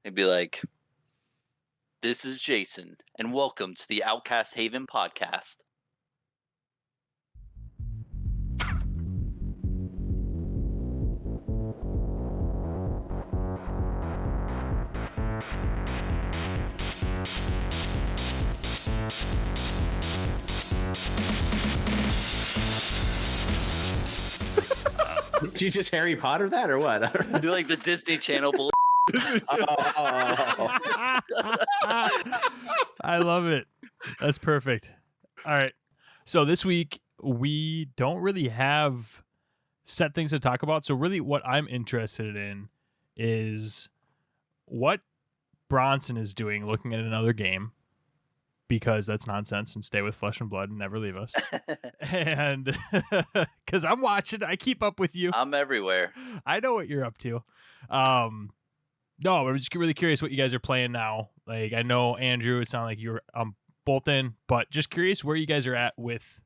He'd be like, "This is Jason, and welcome to the Outcast Haven podcast." Did you just Harry Potter that or what? Do like the Disney Channel bull. I love it. That's perfect. All right. So this week we don't really have set things to talk about. So really what I'm interested in is what Bronson is doing looking at another game, because that's nonsense, and stay with Flesh and Blood and never leave us. And because I'm watching, I keep up with you. I'm everywhere. I know what you're up to. No, I'm just really curious what you guys are playing now. Like, I know, Andrew, it sounded like you were Bolton, but just curious where you guys are at with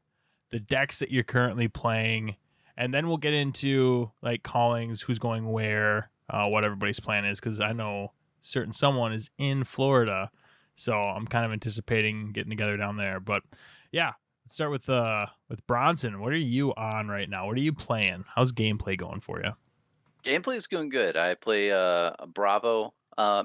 the decks that you're currently playing. And then we'll get into, like, callings, who's going where, what everybody's plan is, because I know certain someone is in Florida, so I'm kind of anticipating getting together down there. But, yeah, let's start with Bronson. What are you on right now? What are you playing? How's gameplay going for you? Gameplay is going good. I play a Bravo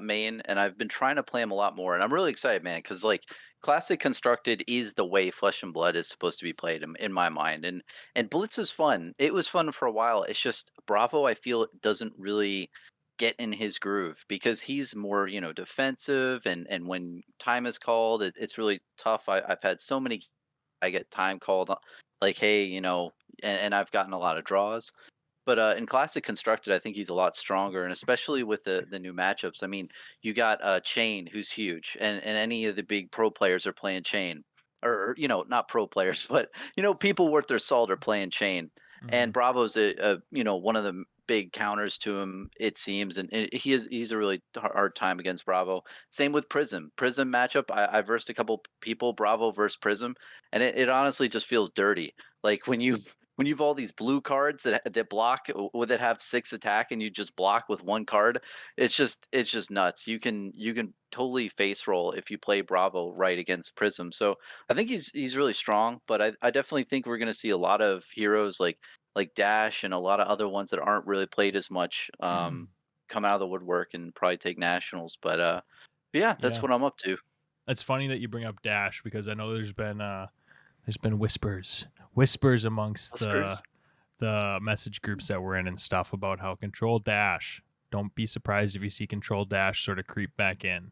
main, and I've been trying to play him a lot more. And I'm really excited, man, because like Classic Constructed is the way Flesh and Blood is supposed to be played in my mind. And Blitz is fun. It was fun for a while. It's just Bravo, I feel, doesn't really get in his groove because he's more, defensive. And when time is called, it's really tough. I've had so many, I get time called, like, hey, and I've gotten a lot of draws. But in Classic Constructed, I think he's a lot stronger, and especially with the new matchups. I mean, you got Chain, who's huge, and any of the big pro players are playing Chain, or not pro players, but people worth their salt are playing Chain. And Bravo's one of the big counters to him, it seems, and he's a really hard time against Bravo. Same with Prism. Prism matchup, I versed a couple people, Bravo versus Prism, and it honestly just feels dirty. Like when you've all these blue cards that block, that have 6 attack, and you just block with 1 card, it's just nuts. You can totally face roll if you play Bravo right against Prism. So I think he's really strong, but I definitely think we're going to see a lot of heroes like Dash and a lot of other ones that aren't really played as much come out of the woodwork and probably take nationals. But yeah, that's what I'm up to. It's funny that you bring up Dash, because I know there's been whispers amongst the message groups that we're in and stuff about how Control Dash. Don't be surprised if you see Control Dash sort of creep back in.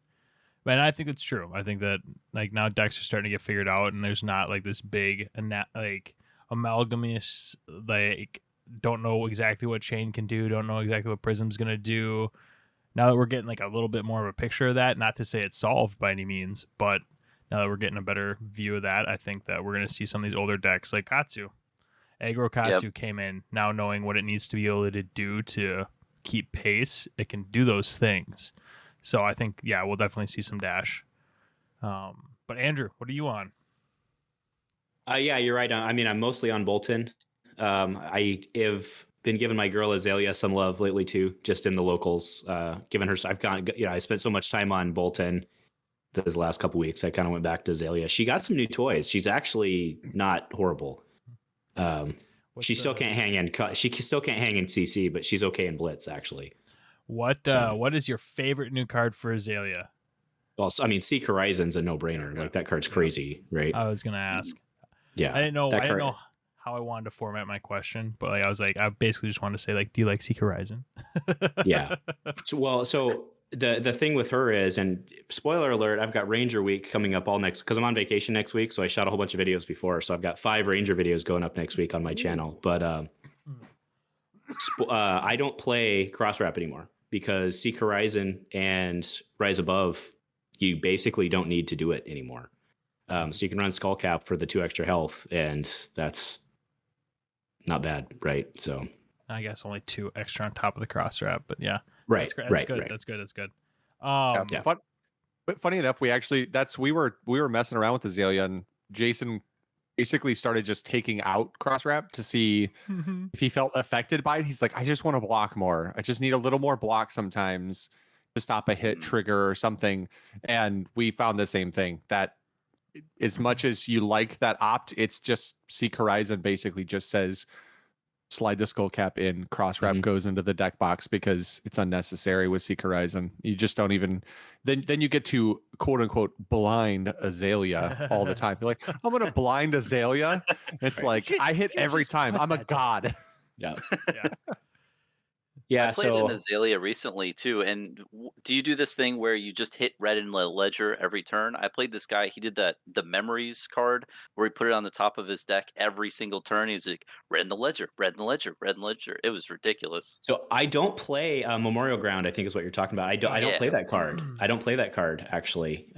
And I think it's true. I think that like now decks are starting to get figured out, and there's not like this big amalgamous, like, don't know exactly what Chain can do, don't know exactly what Prism's gonna do. Now that we're getting like a little bit more of a picture of that, not to say it's solved by any means, but now that we're getting a better view of that, I think that we're going to see some of these older decks like Katsu. Aggro Katsu came in now knowing what it needs to be able to do to keep pace. It can do those things. So I think, we'll definitely see some Dash. But Andrew, what are you on? Yeah, you're right. I mean, I'm mostly on Bolton. I have been giving my girl Azalea some love lately too, just in the locals. Given her, I spent so much time on Bolton this last couple weeks. I kind of went back to Azalea. She got some new toys. She's actually not horrible. She still can't hang in. She still can't hang in CC, but she's okay in Blitz actually. What is your favorite new card for Azalea? Well, I mean, Seek Horizon's a no-brainer. Like, that card's crazy, right? I was gonna ask. Yeah, I didn't know how I wanted to format my question, but I was like, I basically just wanted to say, like, do you like Seek Horizon? Yeah. So the thing with her is, and spoiler alert, I've got Ranger Week coming up because I'm on vacation next week, so I shot a whole bunch of videos before, so I've got 5 Ranger videos going up next week on my channel. But I don't play Cross Wrap anymore because Seek Horizon and Rise Above, you basically don't need to do it anymore. So you can run Skull Cap for the 2 extra health, and that's not bad, right? So I guess only 2 extra on top of the Cross Wrap, but yeah. Right. That's good. Right. That's good. But funny enough, we were messing around with Azalea, and Jason basically started just taking out Cross Wrap to see if he felt affected by it. He's like, I just want to block more. I just need a little more block sometimes to stop a hit trigger or something. And we found the same thing, that as much as you like that opt, it's just Seek Horizon basically just says slide the skull cap in, cross wrap goes into the deck box because it's unnecessary with Seek Horizon. You just don't even then you get to quote unquote blind Azalea all the time. You're like, I'm gonna blind Azalea. It's like I hit every time. I'm a god. Yeah. Yeah. Yeah. I played So an Azalea recently too, and do you do this thing where you just hit red in the ledger every turn? I played this guy. He did the memories card where he put it on the top of his deck every single turn. He's like red in the ledger, red in the ledger, red in the ledger. It was ridiculous. So I don't play Memorial Ground, I think is what you're talking about. I don't Yeah. play that card. I don't play that card actually.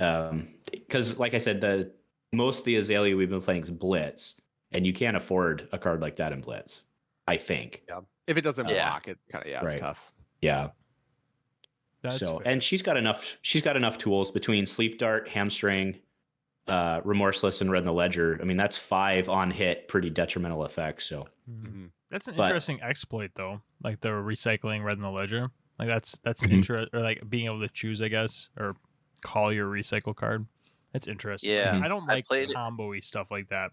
Because like I said, most of the Azalea we've been playing is Blitz, and you can't afford a card like that in Blitz, I think. Yeah. If it doesn't Yeah. block, it's kind of it's Right. tough. Yeah. That's So fair. and she's got enough tools between Sleep Dart, Hamstring, Remorseless, and Red in the Ledger. I mean, that's 5 on hit, pretty detrimental effects. So That's an But- interesting exploit though, like the recycling red in the ledger. Like that's an Mhm. interest, or like being able to choose, I guess, or call your recycle card. That's interesting. Yeah. I don't I like played it- combo-y stuff like that.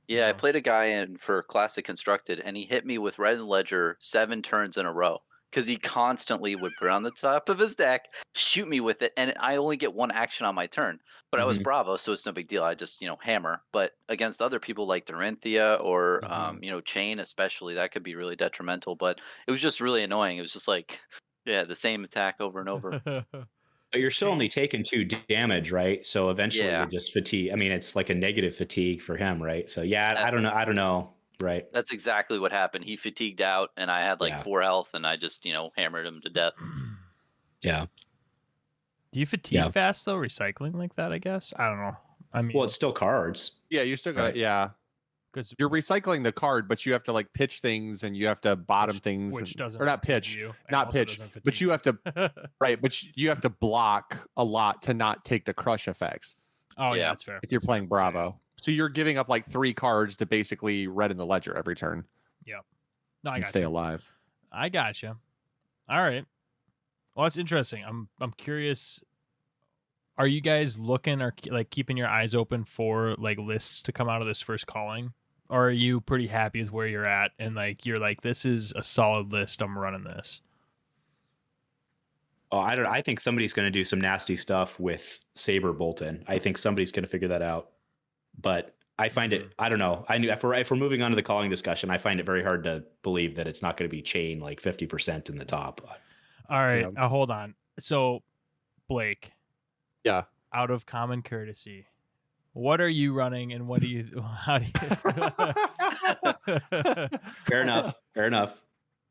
Yeah, I Yeah. played a guy in for Classic Constructed, and he hit me with red in the ledger 7 turns in a row because he constantly would put it on the top of his deck, shoot me with it, and I only get 1 action on my turn. But I was Mhm. Bravo, so it's no big deal. I just hammer. But against other people like Dorinthia or Chain, especially, that could be really detrimental. But it was just really annoying. It was just like, yeah, the same attack over and over. But you're still only taking 2 damage, right? So eventually Yeah. you're just fatigue. I mean, it's like a negative fatigue for him, right? So yeah, I don't know, right? That's exactly what happened. He fatigued out, and I had like Yeah. 4 health, and I just hammered him to death. Yeah. Do you fatigue Yeah. fast though? Recycling like that, I guess. I don't know. I mean, Well, it's still cards. Yeah, you still got Right. yeah. because You're recycling the card, but you have to like pitch things and you have to bottom things, which and- doesn't or not fatigue pitch, you, and not also pitch, doesn't but you have to fatigue right, but you have to block a lot to not take the crush effects Oh yeah, Yeah. that's fair. if you're That's playing fair. Yeah, Bravo. So you're giving up like 3 cards to basically red in the ledger every turn yeah. No, I and got stay you. alive. I got you. All right. Well, that's interesting. I'm curious. Are you guys looking or like keeping your eyes open for like lists to come out of this first calling, or are you pretty happy with where you're at and like you're like this is a solid list? I'm running this. Oh, I think somebody's going to do some nasty stuff with Saber Bolton. I think somebody's going to figure that out. But I find it, I don't know. If we're moving on to the calling discussion, I find it very hard to believe that it's not going to be Chain like 50% in the top. All right. Yeah. Hold on. So, Blake. Yeah. Out of common courtesy, what are you running and what do you? How do you? Fair enough. Fair enough.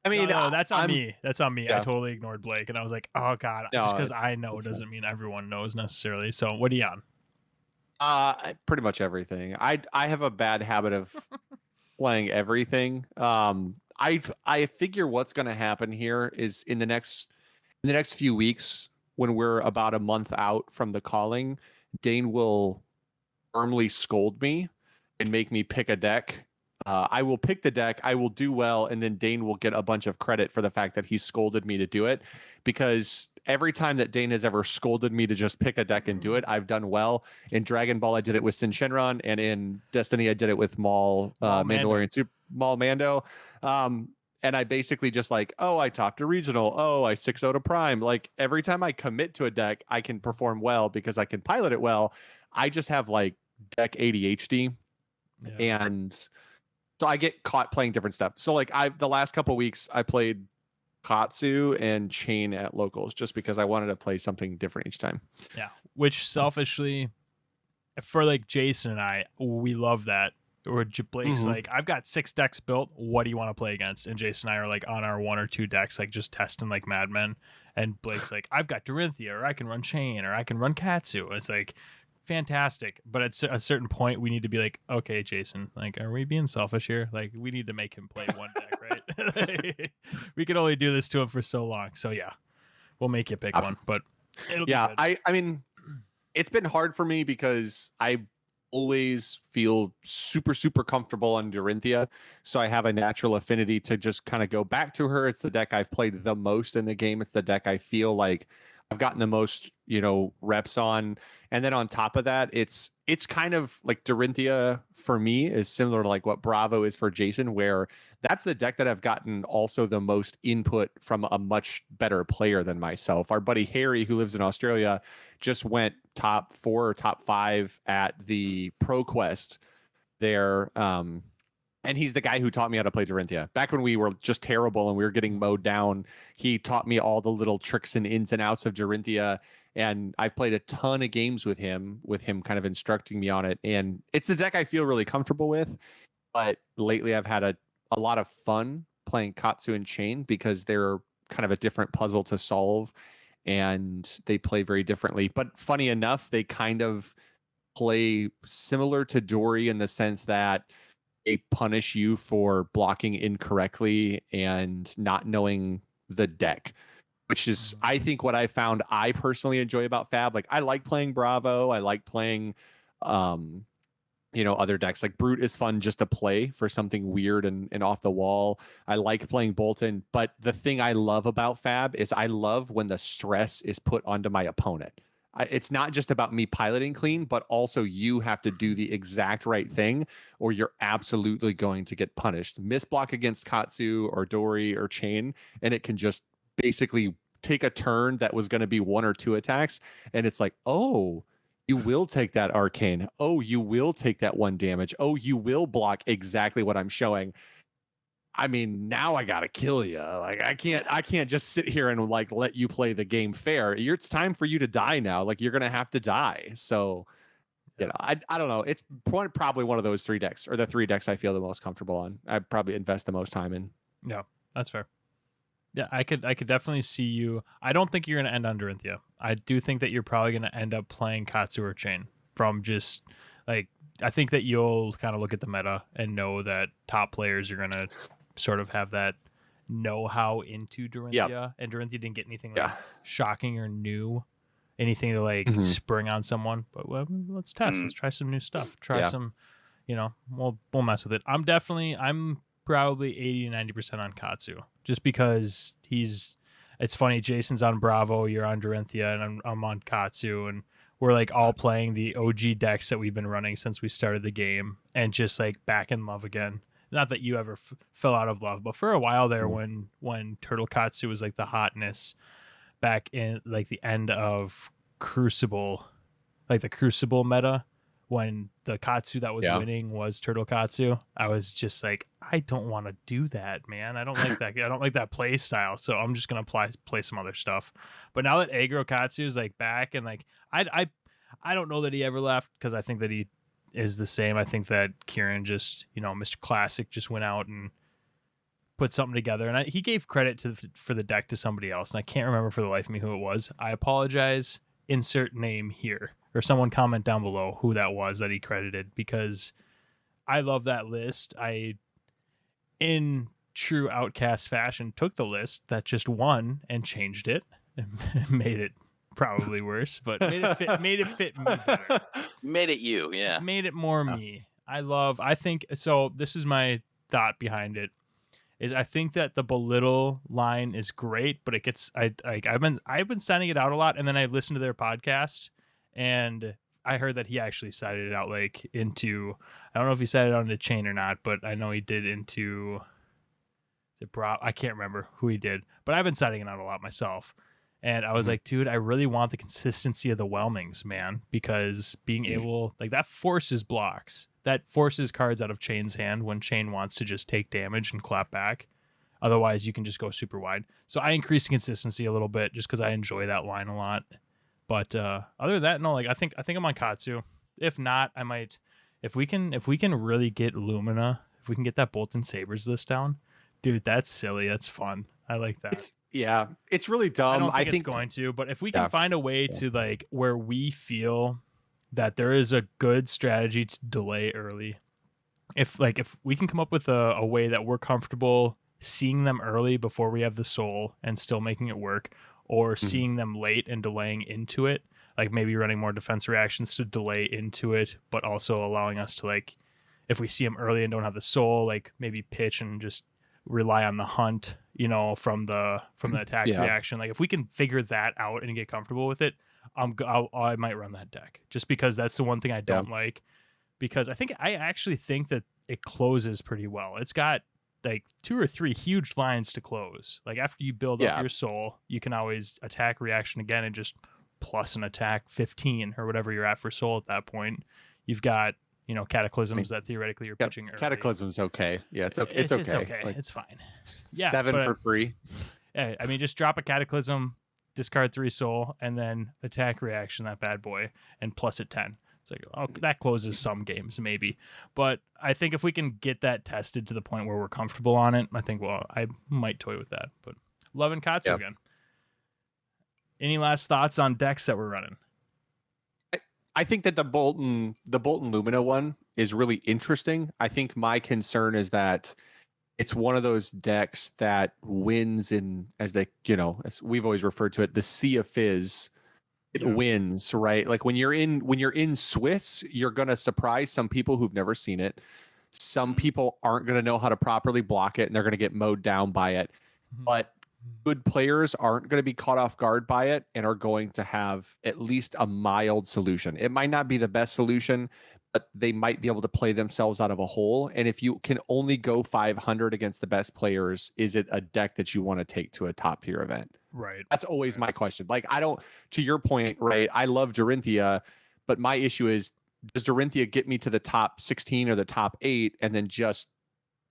I mean, no, that's on I'm- me. That's on me. I Yeah. totally ignored Blake, and I was like, "Oh God!" No, just because it's- I know it's fine. doesn't mean everyone knows necessarily. So, what are you on? Pretty much everything. I have a bad habit of playing everything. I figure what's going to happen here is in the next few weeks, when we're about a month out from the calling, Dane will firmly scold me and make me pick a deck. I will pick the deck, I will do well, and then Dane will get a bunch of credit for the fact that he scolded me to do it, because every time that Dane has ever scolded me to just pick a deck and do it, I've done well. In Dragon Ball, I did it with Sin Shenron, and in Destiny, I did it with Maul Mando. Mandalorian Super Maul Mando. And I basically just like, oh, I topped a regional. Oh, I 6-0'd a prime. Like every time I commit to a deck, I can perform well because I can pilot it well. I just have like deck ADHD. Yeah. And so I get caught playing different stuff. So like the last couple of weeks I played Katsu and Chain at locals just because I wanted to play something different each time. Yeah. Which selfishly, for like Jason and I, we love that. Or Blake's Mhm. like, I've got 6 decks built. What do you want to play against? And Jason and I are like on our 1 or 2 decks, like just testing like madmen. And Blake's like, I've got Dorinthia, or I can run Chain, or I can run Katsu. And it's like fantastic. But at a certain point, we need to be like, okay, Jason, like, are we being selfish here? Like, we need to make him play one deck, right? We can only do this to him for so long. So yeah, we'll make you pick one. But it'll be Yeah, good. I mean, it's been hard for me because I always feel super, super comfortable on Dorinthia. So I have a natural affinity to just kind of go back to her. It's the deck I've played the most in the game. It's the deck I feel like I've gotten the most, reps on. And then on top of that, it's kind of like Dorinthia for me is similar to like what Bravo is for Jason, where that's the deck that I've gotten also the most input from a much better player than myself. Our buddy Harry, who lives in Australia, just went top 4 or top 5 at the ProQuest there. And he's the guy who taught me how to play Dorinthia. Back when we were just terrible and we were getting mowed down, he taught me all the little tricks and ins and outs of Dorinthia. And I've played a ton of games with him kind of instructing me on it. And it's the deck I feel really comfortable with. But lately I've had a lot of fun playing Katsu and Chain because they're kind of a different puzzle to solve and they play very differently. But funny enough, they kind of play similar to Dory in the sense that they punish you for blocking incorrectly and not knowing the deck, which is, I think, what I found I personally enjoy about Fab. Like, I like playing Bravo. I like playing, other decks. Like Brute is fun just to play for something weird and off the wall. I like playing Bolton. But the thing I love about Fab is I love when the stress is put onto my opponent. It's not just about me piloting clean, but also you have to do the exact right thing or you're absolutely going to get punished. Misblock against Katsu or Dory or Chain, and it can just basically take a turn that was going to be 1 or 2 attacks. And it's like, oh, you will take that arcane. Oh, you will take that 1 damage. Oh, you will block exactly what I'm showing. I mean, now I gotta kill you. Like I can't just sit here and like let you play the game fair. It's time for you to die now. Like you're gonna have to die. So, I don't know. It's probably one of those 3 decks or the 3 decks I feel the most comfortable on. I probably invest the most time in. Yeah, that's fair. Yeah, I could definitely see you. I don't think you're gonna end on Dorinthia. I do think that you're probably gonna end up playing Katsu or Chain from just like I think that you'll kind of look at the meta and know that top players are gonna sort of have that know-how into Dorinthia, and Dorinthia didn't get anything like shocking or new, anything to like spring on someone. But let's test. Let's try some new stuff. Try some, we'll mess with it. I'm probably 80 to 90% on Katsu, just because it's funny. Jason's on Bravo, you're on Dorinthia, and I'm on Katsu, and we're like all playing the OG decks that we've been running since we started the game, and just like back in love again. Not that you ever fell out of love, but for a while there, when Turtle Katsu was like the hotness back in like the end of Crucible, like the Crucible meta, when the Katsu that was winning was Turtle Katsu, I was just like, I don't want to do that, man. I don't like that. I don't like that play style. So I'm just gonna play some other stuff. But now that Aggro Katsu is like back, and like I don't know that he ever left, because I think that he is the same. I think that Kieran just, Mr. Classic just went out and put something together, and he gave credit for the deck to somebody else, and I can't remember for the life of me who it was. I apologize. Insert name here, or someone comment down below who that was that he credited, because I love that list. I, in true Outcast fashion, took the list that just won and changed it and made it probably worse, but made it fit me better. Made it you, yeah. Made it more me. I think so. This is my thought behind it. Is I think that the belittle line is great, but it gets I've been sending it out a lot, and then I listened to their podcast, and I heard that he actually cited it out like into, I don't know if he cited it on the Chain or not, but I know he did into I can't remember who he did, but I've been citing it out a lot myself. And I was like, dude, I really want the consistency of the whelmings, man, because being able, like, that forces blocks. That forces cards out of Chain's hand when Chain wants to just take damage and clap back. Otherwise, you can just go super wide. So I increased the consistency a little bit just because I enjoy that line a lot. But other than that, no, like I think I'm on Katsu. If not, I might. If we can really get Lumina, if we can get that Bolton Sabres list down, dude, that's silly. That's fun. I like that. It's really dumb. I don't think it's going to, but if we can find a way to like where we feel that there is a good strategy to delay early, if we can come up with a way that we're comfortable seeing them early before we have the soul and still making it work, or seeing them late and delaying into it, like maybe running more defense reactions to delay into it, but also allowing us to, like, if we see them early and don't have the soul, like maybe pitch and just rely on the hunt, from the attack reaction. Like if we can figure that out and get comfortable with it, I might run that deck, just because that's the one thing I don't like, because I actually think that it closes pretty well. It's got like 2 or 3 huge lines to close. Like after you build up your soul, you can always attack reaction again and just plus an attack 15 or whatever you're at for soul at that point. You've got, cataclysms that theoretically you're pitching early. Cataclysm's okay. Yeah, it's okay. It's okay. Like, it's fine. 7 for free. Yeah, I mean, just drop a cataclysm, discard 3 soul, and then attack reaction that bad boy, and plus it 10. It's like, oh, that closes some games maybe, but I think if we can get that tested to the point where we're comfortable on it, I think, well, I might toy with that. But loving Katsu again. Any last thoughts on decks that we're running? I think that the Bolton Lumina one is really interesting. I think my concern is that it's one of those decks that wins in, as as we've always referred to it, the sea of fizz. It wins, right? Like when you're in Swiss, you're gonna surprise some people who've never seen it. Some people aren't gonna know how to properly block it, and they're gonna get mowed down by it. But good players aren't going to be caught off guard by it and are going to have at least a mild solution. It might not be the best solution, but they might be able to play themselves out of a hole. And if you can only go 500 against the best players, is it a deck that you want to take to a top tier event? Right. That's always my question. Like, to your point, right? I love Dorinthia, but my issue is, does Dorinthia get me to the top 16 or the top 8 and then just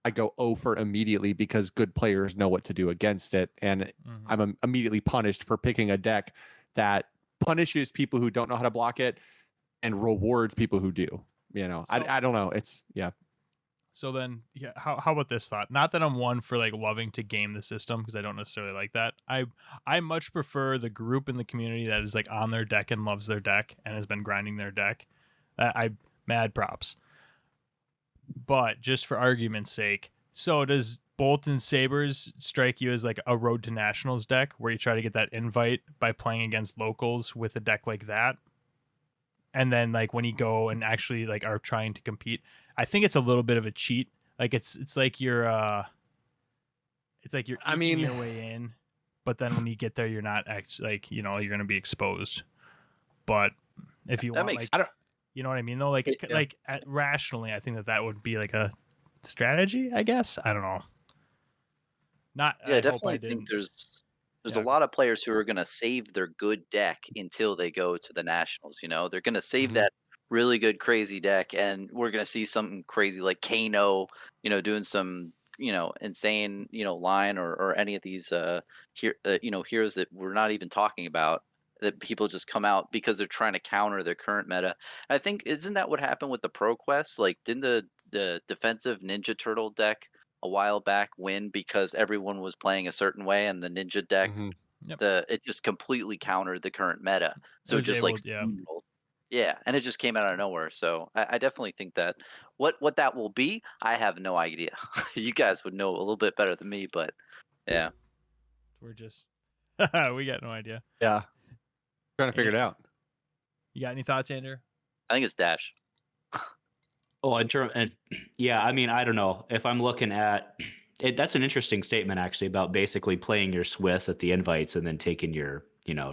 I go 0 for immediately because good players know what to do against it, and I'm immediately punished for picking a deck that punishes people who don't know how to block it and rewards people who do. I don't know. It's So then, how about this thought? Not that I'm one for like loving to game the system, because I don't necessarily like that. I much prefer the group in the community that is like on their deck and loves their deck and has been grinding their deck. I mad props. But just for argument's sake, so does Bolton Sabres strike you as like a Road to Nationals deck where you try to get that invite by playing against locals with a deck like that? And then like when you go and actually like are trying to compete, I think it's a little bit of a cheat. Like it's like you're eating your way in, but then when you get there, you're not actually like, you're going to be exposed. But if you want, you know what I mean, though? Like, rationally, I think that would be like a strategy, I guess. I don't know. I definitely think there's a lot of players who are going to save their good deck until they go to the Nationals. They're going to save that really good, crazy deck, and we're going to see something crazy like Kano, doing some, insane, line or any of these, heroes that we're not even talking about, that people just come out because they're trying to counter their current meta. I think, isn't that what happened with the Pro Quest? Like, didn't the defensive Ninja Turtle deck a while back win because everyone was playing a certain way, and the Ninja deck, it just completely countered the current meta. So it just and it just came out of nowhere. So I definitely think that what that will be, I have no idea. You guys would know a little bit better than me, but yeah. We're just we got no idea. Yeah. Trying to figure it out. You got any thoughts, Andrew? I think it's Dash. I mean, I don't know if I'm looking at it. That's an interesting statement actually about basically playing your Swiss at the invites and then taking your,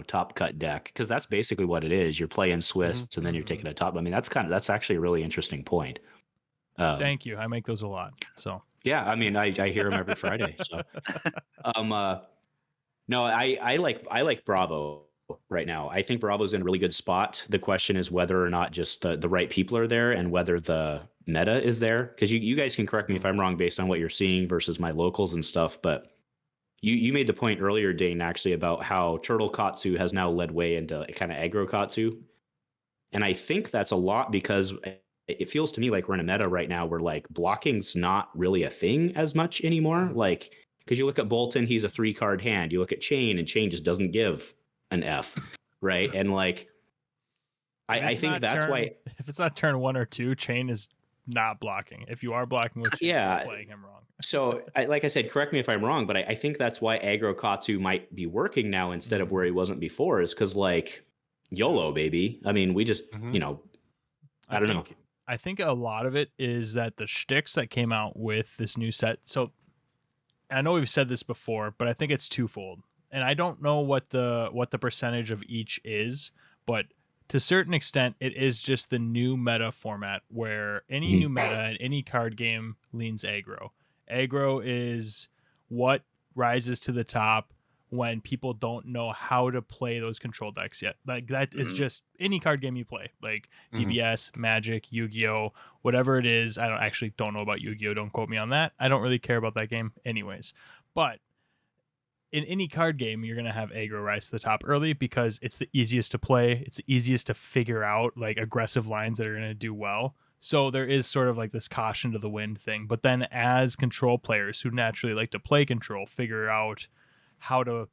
top cut deck. Because that's basically what it is. You're playing Swiss and then you're taking a top. I mean, that's actually a really interesting point. Thank you. I make those a lot. So yeah, I mean, I hear them every Friday. So, no, I like Bravo right now. I think Bravo's in a really good spot. The question is whether or not just the right people are there and whether the meta is there. Because you guys can correct me if I'm wrong based on what you're seeing versus my locals and stuff. But you made the point earlier, Dane, actually about how Turtle Katsu has now led way into kind of aggro Katsu. And I think that's a lot because it feels to me like we're in a meta right now where like blocking's not really a thing as much anymore. Like, because you look at Bolton, he's a 3-card hand. You look at Chain, and Chain just doesn't give an F, right? And like I think that's why if it's not turn 1 or 2, Chain is not blocking. If you are blocking with Shane, Yeah. you're playing him wrong. So, like I said, correct me if I'm wrong, but I think that's why aggro Katsu might be working now instead of where he wasn't before, is because, like, YOLO, baby. I mean, we just, Mhm. I don't know. I think a lot of it is that the shticks that came out with this new set. So I know we've said this before, but I think it's twofold. And I don't know what the percentage of each is, but to a certain extent, it is just the new meta format where any new meta and any card game leans aggro. Aggro is what rises to the top when people don't know how to play those control decks yet. Like that is just any card game you play, like DBS, Magic, Yu-Gi-Oh, whatever it is. I don't know about Yu-Gi-Oh. Don't quote me on that. I don't really care about that game anyways. But in any card game, you're going to have aggro rise to the top early because it's the easiest to play. It's the easiest to figure out like aggressive lines that are going to do well. So there is sort of like this caution to the wind thing. But then as control players who naturally like to play control figure out how to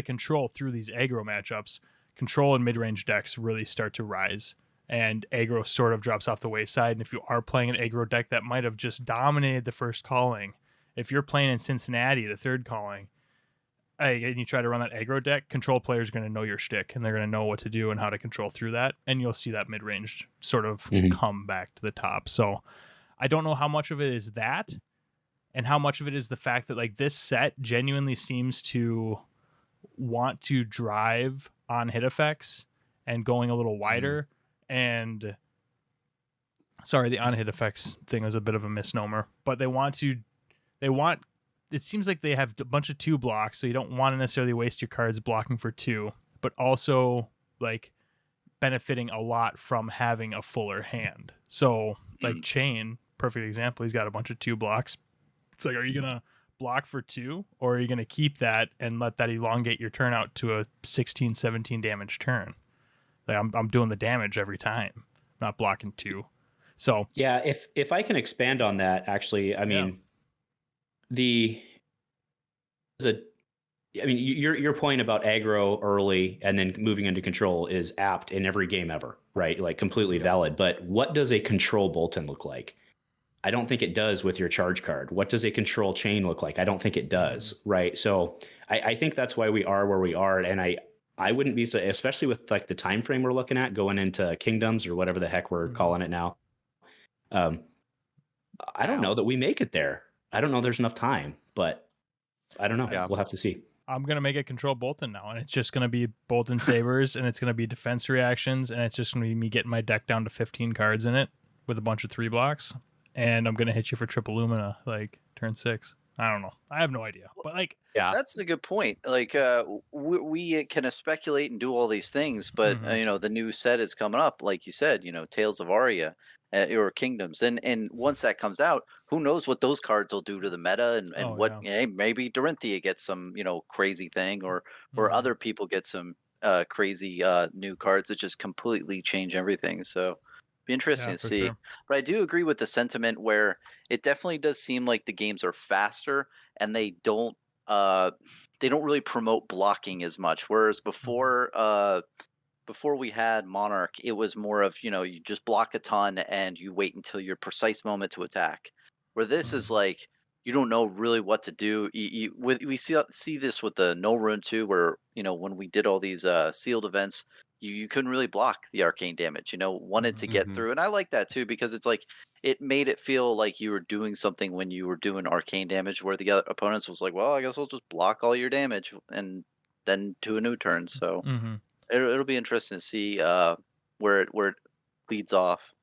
control through these aggro matchups, control and mid-range decks really start to rise. And aggro sort of drops off the wayside. And if you are playing an aggro deck that might have just dominated the first calling, if you're playing in Cincinnati, the third calling, and you try to run that aggro deck, control players are going to know your shtick and they're going to know what to do and how to control through that. And you'll see that mid-range sort of come back to the top. So I don't know how much of it is that and how much of it is the fact that like this set genuinely seems to want to drive on hit effects and going a little wider. And sorry, the on hit effects thing was a bit of a misnomer, but it seems like they have a bunch of 2 blocks, so you don't want to necessarily waste your cards blocking for 2, but also like benefiting a lot from having a fuller hand. So like Chain, perfect example, he's got a bunch of 2 blocks. It's like, are you going to block for 2 or are you going to keep that and let that elongate your turn out to a 16, 17 damage turn? Like I'm doing the damage every time, not blocking 2. So yeah, if I can expand on that, actually, I mean, your point about aggro early and then moving into control is apt in every game ever, right? Like completely valid. But what does a control Bolton look like? I don't think it does with your charge card. What does a control Chain look like? I don't think it does, right? So I think that's why we are where we are. And I wouldn't be so, especially with like the time frame we're looking at going into Kingdoms or whatever the heck we're calling it now. I don't know that we make it there. I don't know there's enough time, but I don't know. Yeah. We'll have to see. I'm going to make it control Bolton now, and it's just going to be Bolton Sabers, and it's going to be defense reactions, and it's just going to be me getting my deck down to 15 cards in it with a bunch of 3 blocks, and I'm going to hit you for triple Lumina, like, turn 6. I don't know. I have no idea. But, like... Yeah. That's a good point. Like, we can speculate and do all these things, but, the new set is coming up, like you said, Tales of Aria. Or Kingdoms, and once that comes out, who knows what those cards will do to the meta, and maybe Dorinthia gets some crazy thing, or other people get some crazy new cards that just completely change everything. So be interesting to see. Sure. But I do agree with the sentiment where it definitely does seem like the games are faster and they don't really promote blocking as much, whereas before we had Monarch, it was more of, you just block a ton and you wait until your precise moment to attack. Where this is like, you don't know really what to do. We see this with the No Rune too, where, when we did all these sealed events, you couldn't really block the arcane damage, wanted to get through. And I like that too, because it's like, it made it feel like you were doing something when you were doing arcane damage, where the other opponents was like, well, I guess I'll just block all your damage and then do a new turn. So... It'll be interesting to see where it leads off.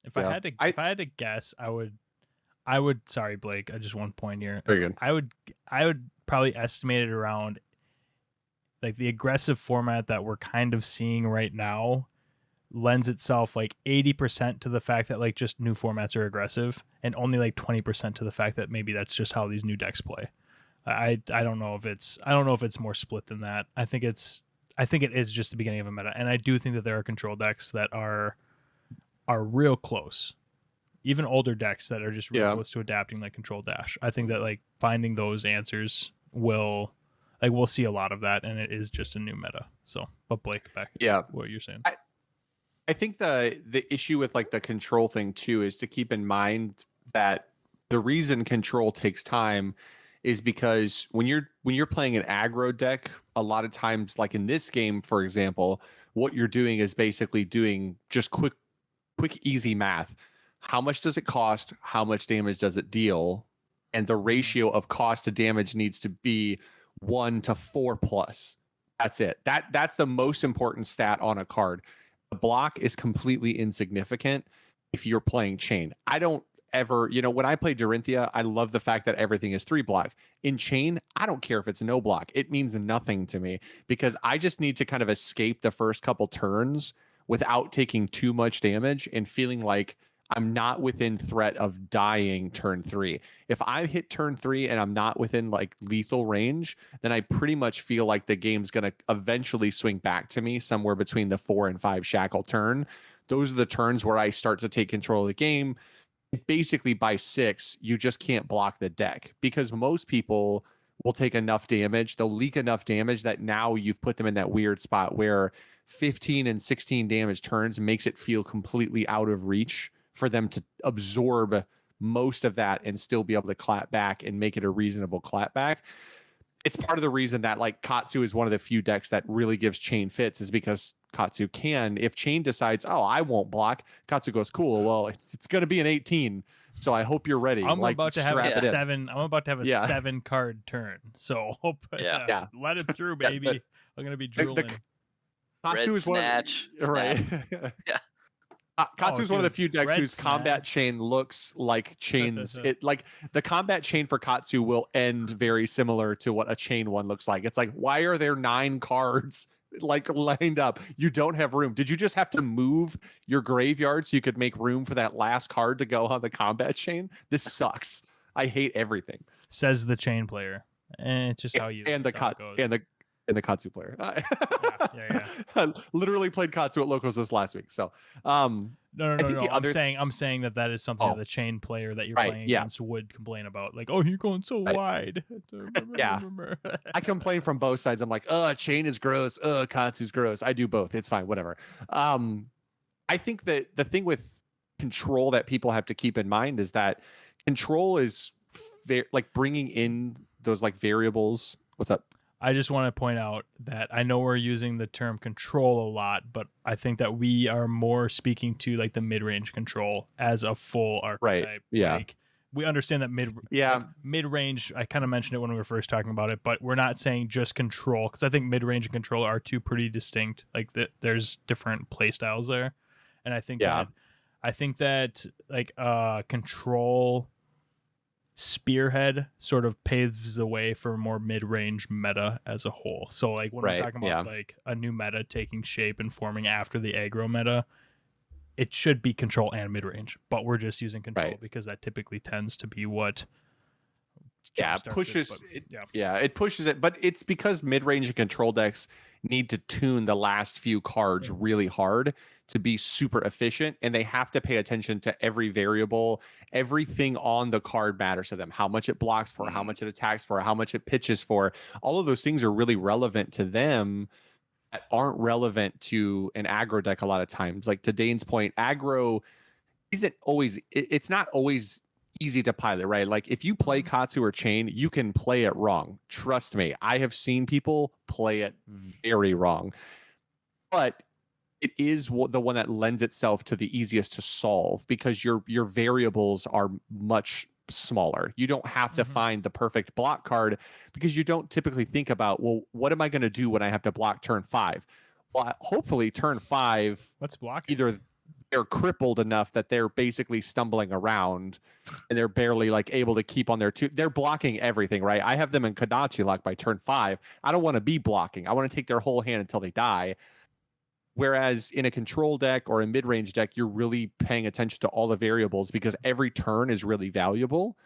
If I had to guess, I would. Sorry, Blake. I just one point here. Very good. I would probably estimate it around like the aggressive format that we're kind of seeing right now lends itself like 80% to the fact that like just new formats are aggressive, and only like 20% to the fact that maybe that's just how these new decks play. I don't know if it's more split than that. I think it is just the beginning of a meta, and I do think that there are control decks that are real close, even older decks that are just real close to adapting, like Control Dash. I think that like finding those answers we'll see a lot of that, and it is just a new meta. So, but Blake, back what you're saying. I think the issue with like the control thing too is to keep in mind that the reason control takes time is because when you're playing an aggro deck, a lot of times, like in this game, for example, what you're doing is basically doing just quick, easy math. How much does it cost? How much damage does it deal? And the ratio of cost to damage needs to be 1 to 4 plus. That's it. That's the most important stat on a card. The block is completely insignificant if you're playing chain. I don't ever, when I play Dorinthia, I love the fact that everything is 3 block. In chain, I don't care if it's no block. It means nothing to me because I just need to kind of escape the first couple turns without taking too much damage and feeling like I'm not within threat of dying turn 3. If I hit turn 3 and I'm not within like lethal range, then I pretty much feel like the game's going to eventually swing back to me somewhere between the 4 and 5 shackle turn. Those are the turns where I start to take control of the game. Basically by 6, you just can't block the deck because most people will take enough damage. They'll leak enough damage that now you've put them in that weird spot where 15 and 16 damage turns makes it feel completely out of reach for them to absorb most of that and still be able to clap back and make it a reasonable clap back. It's part of the reason that like Katsu is one of the few decks that really gives chain fits is because Katsu can, if chain decides, oh, I won't block, Katsu goes, cool, well, it's going to be an 18. So I hope you're ready. I'm like, about to have a strap it in. 7. I'm about to have a 7 card turn. So let it through, baby. I'm going to be drooling. Katsu Red is one snatch, of the, right. Yeah. Katsu is one of the few decks whose snatch. combat chain looks like chains. It like the combat chain for Katsu will end very similar to what a chain one looks like. It's like, why are there 9 cards like lined up? You don't have room. Did you just have to move your graveyard so you could make room for that last card to go on the combat chain? This sucks. I hate everything. Says the chain player. And it's just how you and the Katsu player. Yeah. I literally played Katsu at locals this last week. So No. the I'm saying that is something that the chain player that you're playing against would complain about. Like, oh, you're going so wide. Yeah. I complain from both sides. I'm like, chain is gross. Katsu's gross. I do both. It's fine. Whatever. I think that the thing with control that people have to keep in mind is that control is like bringing in those like variables. What's up? I just want to point out that I know we're using the term control a lot, but I think that we are more speaking to like the mid-range control as a full archetype. Right. Yeah. Like, we understand that mid-range, I kind of mentioned it when we were first talking about it, but we're not saying just control because I think mid-range and control are two pretty distinct. Like there's different play styles there. And I think that like control spearhead sort of paves the way for more mid-range meta as a whole. So like when we're talking about like a new meta taking shape and forming after the aggro meta, it should be control and mid-range, but we're just using control because that typically tends to be what it pushes it, but it's because mid-range and control decks need to tune the last few cards really hard to be super efficient, and they have to pay attention to every variable. Everything on the card matters to them. How much it blocks for, how much it attacks for, how much it pitches for. All of those things are really relevant to them that aren't relevant to an aggro deck a lot of times. Like to Dane's point, aggro isn't always, it's not always easy to pilot, right? Like if you play Katsu or chain, you can play it wrong. Trust me, I have seen people play it very wrong. But it is the one that lends itself to the easiest to solve because your variables are much smaller. You don't have to find the perfect block card because you don't typically think about, well, what am I going to do when I have to block turn 5? Well, hopefully turn 5, what's blocking? Either they're crippled enough that they're basically stumbling around and they're barely like able to keep on their two. They're blocking everything, right? I have them in Kadachi lock by turn 5. I don't want to be blocking. I want to take their whole hand until they die. Whereas in a control deck or a mid-range deck, you're really paying attention to all the variables because every turn is really valuable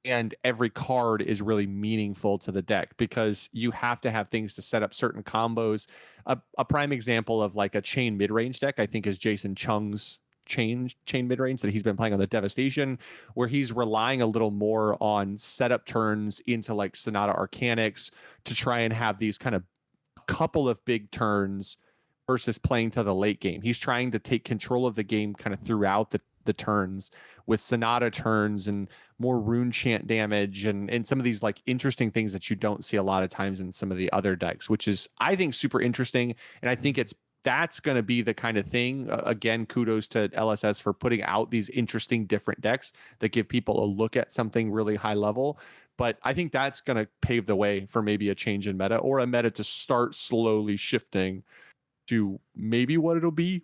and every card is really meaningful to the deck because you have to have things to set up certain combos. A prime example of like a chain mid-range deck, I think, is Jason Chung's chain mid-range that he's been playing on the Devastation, where he's relying a little more on setup turns into like Sonata Arcanics to try and have these kind of couple of big turns versus playing to the late game. He's trying to take control of the game kind of throughout the turns with Sonata turns and more rune chant damage and some of these like interesting things that you don't see a lot of times in some of the other decks, which is I think super interesting. And I think that's going to be the kind of thing. Again, kudos to LSS for putting out these interesting different decks that give people a look at something really high level. But I think that's going to pave the way for maybe a change in meta or a meta to start slowly shifting to maybe what it'll be.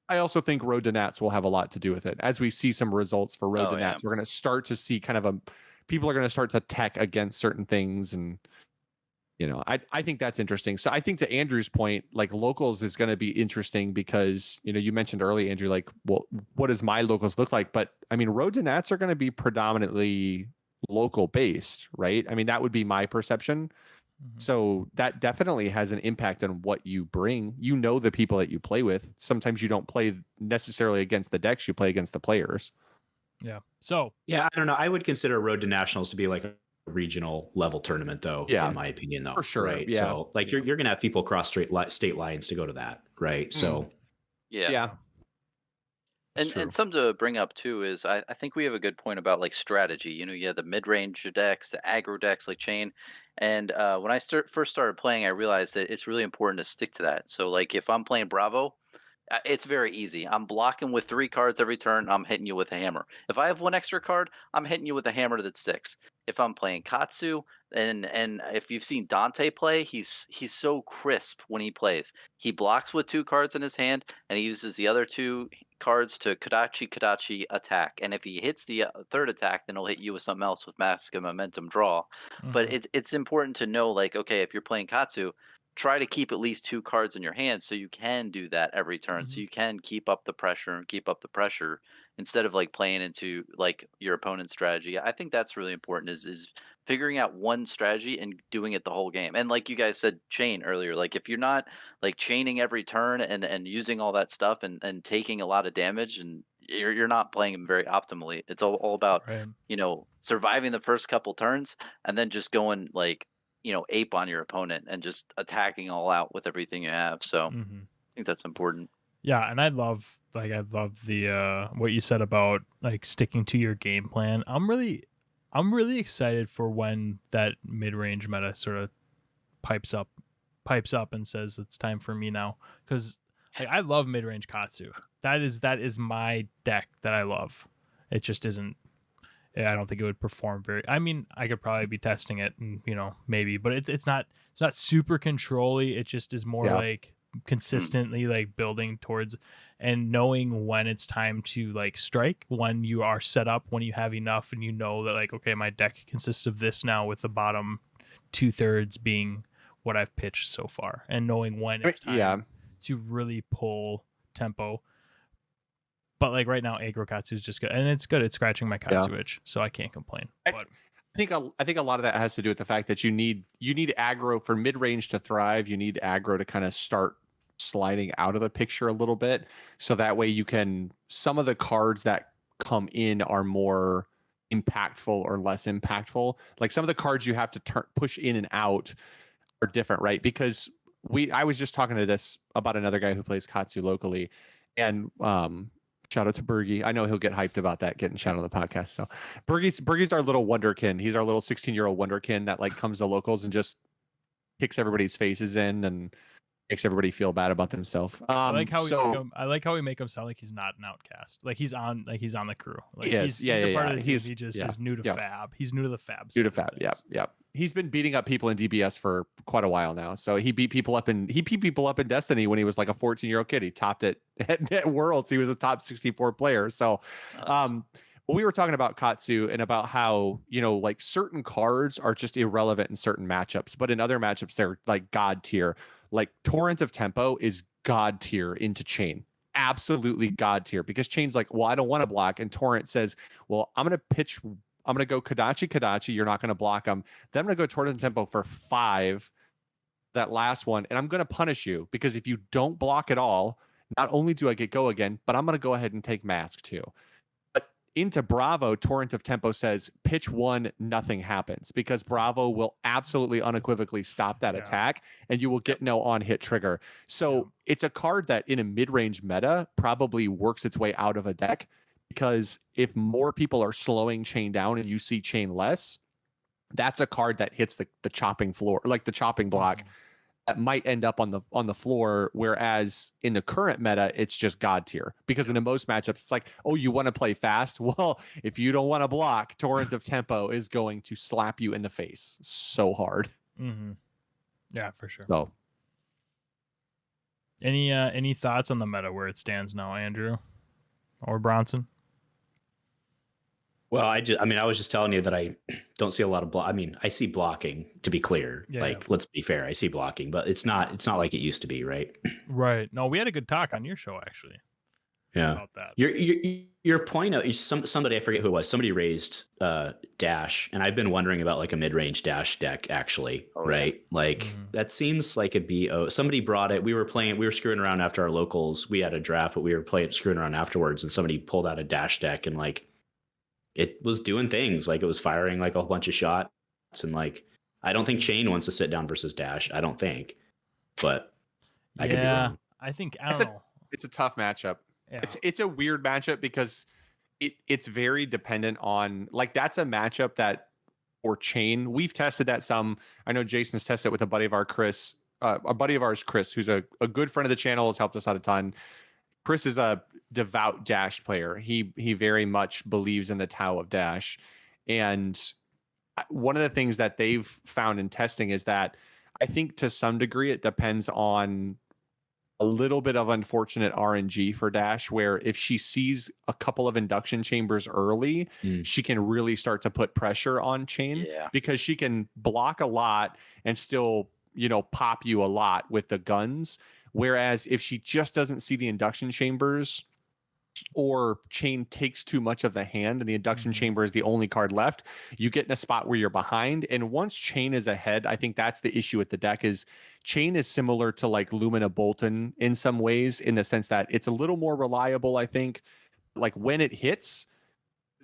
I also think Road to Nats will have a lot to do with it. As we see some results for Road to Nats, we're going to start to see kind of people are going to start to tech against certain things. And, I think that's interesting. So I think to Andrew's point, like locals is going to be interesting because, you mentioned early, Andrew, like, well, what does my locals look like? But I mean, Road to Nats are going to be predominantly local based, right? I mean, that would be my perception. So that definitely has an impact on what you bring. The people that you play with. Sometimes you don't play necessarily against the decks, you play against the players. Yeah. So yeah, I don't know. I would consider Road to Nationals to be like a regional level tournament, though. Yeah, in my opinion, though, for sure. Right. Yeah. So like you're gonna have people cross state lines to go to that, right? So yeah. And something to bring up too is I think we have a good point about like strategy. You have the mid-range decks, the aggro decks like Chain, and when I first started playing, I realized that it's really important to stick to that. So like if I'm playing Bravo, it's very easy. I'm blocking with 3 cards every turn. I'm hitting you with a hammer. If I have 1 extra card, I'm hitting you with a hammer that sticks. If I'm playing Katsu, and if you've seen Dante play, he's so crisp when he plays. He blocks with 2 cards in his hand, and he uses the other 2 cards to Kadachi attack. And if he hits the third attack, then he'll hit you with something else with Mask of Momentum draw. But it's important to know, like, okay, if you're playing Katsu, try to keep at least 2 cards in your hand so you can do that every turn. So you can keep up the pressure instead of like playing into like your opponent's strategy. I think that's really important is figuring out one strategy and doing it the whole game. And like you guys said, chain earlier, like if you're not like chaining every turn and using all that stuff and taking a lot of damage, and you're not playing them very optimally. It's all about surviving the first couple turns and then just going like ape on your opponent and just attacking all out with everything you have. So I think that's important. Yeah, and I love the what you said about like sticking to your game plan. I'm really excited for when that mid-range meta sort of pipes up and says it's time for me now, because like I love mid-range Katsu. That is my deck that I love. It just isn't. I don't think it would perform very. I mean, I could probably be testing it, and maybe, but it's not super control-y. It just is more like consistently like building towards and knowing when it's time to like strike, when you are set up, when you have enough, and that like, okay, my deck consists of this now, with the bottom 2/3 being what I've pitched so far, and knowing when it's time to really pull tempo. But like right now, aggro Katsu is just good, and it's good. It's scratching my Katsu itch, so I can't complain. But I think a lot of that has to do with the fact that you need aggro for mid range to thrive. You need aggro to kind of start sliding out of the picture a little bit, so that way you can, some of the cards that come in are more impactful or less impactful. Like some of the cards you have to push in and out are different, right? Because I was just talking to this about another guy who plays Katsu locally, and shout out to Bergie. I know he'll get hyped about that, getting shout out on the podcast. So Bergie's our little wonderkin. He's our little 16-year-old wonderkin that like comes to locals and just kicks everybody's faces in and makes everybody feel bad about themselves. I like how we make him sound like he's not an outcast. Like he's on the crew. Like he's a part of the team. He just is new to Fab. He's new to the Fab. New to Fab. Yep. He's been beating up people in DBS for quite a while now. So he beat people up in Destiny when he was like a 14-year-old kid. He topped it at Worlds. He was a top 64 player. So we were talking about Katsu and about how, like certain cards are just irrelevant in certain matchups, but in other matchups, they're like God tier. Like Torrent of Tempo is God tier into Chain. Absolutely God tier, because Chain's like, well, I don't want to block. And Torrent says, well, I'm going to go Kadachi. You're not going to block them. Then I'm going to go Torrent of Tempo for 5, that last one. And I'm going to punish you, because if you don't block at all, not only do I get go again, but I'm going to go ahead and take Mask too. into Bravo, Torrent of Tempo says pitch 1, nothing happens, because Bravo will absolutely unequivocally stop that attack, and you will get no on-hit trigger. So it's a card that in a mid-range meta probably works its way out of a deck, because if more people are slowing Chain down and you see Chain less, that's a card that hits the chopping floor, like the chopping block, that might end up on the floor. Whereas in the current meta, it's just God tier, because in most matchups, it's like, oh, you want to play fast? Well, if you don't want to block, Torrent of Tempo is going to slap you in the face so hard. Mm-hmm. Yeah, for sure. So, any thoughts on the meta where it stands now, Andrew or Bronson? Well, I was just telling you that I don't see a lot of block. I mean, I see blocking, to be clear. Let's be fair. I see blocking, but it's not like it used to be, right? Right. No, we had a good talk on your show, actually. Yeah. About that. Your point of somebody, I forget who it was, somebody raised Dash, and I've been wondering about like a mid-range Dash deck, actually, right? Yeah. Like that seems like it'd be somebody brought it. We were screwing around after our locals. We had a draft, but we were screwing around afterwards, and somebody pulled out a Dash deck, and like it was doing things, like it was firing like a bunch of shots, and like I don't think Chain wants to sit down versus Dash. I don't think, but I could be wrong. I think I don't know. It's a tough matchup. Yeah. It's a weird matchup because it's very dependent on, like, that's a matchup that for Chain we've tested that some. I know Jason's tested it with a buddy of ours, Chris, who's a good friend of the channel, has helped us out a ton. Chris is a devout Dash player. He very much believes in the Tao of Dash. And one of the things that they've found in testing is that I think to some degree it depends on a little bit of unfortunate RNG for Dash, where if she sees a couple of induction chambers early, she can really start to put pressure on Chain, because she can block a lot and still, pop you a lot with the guns. Whereas if she just doesn't see the induction chambers, or Chain takes too much of the hand and the induction chamber is the only card left, you get in a spot where you're behind. And once Chain is ahead, I think that's the issue with the deck. Is Chain is similar to like Lumina Bolton in some ways, in the sense that it's a little more reliable, I think. Like when it hits,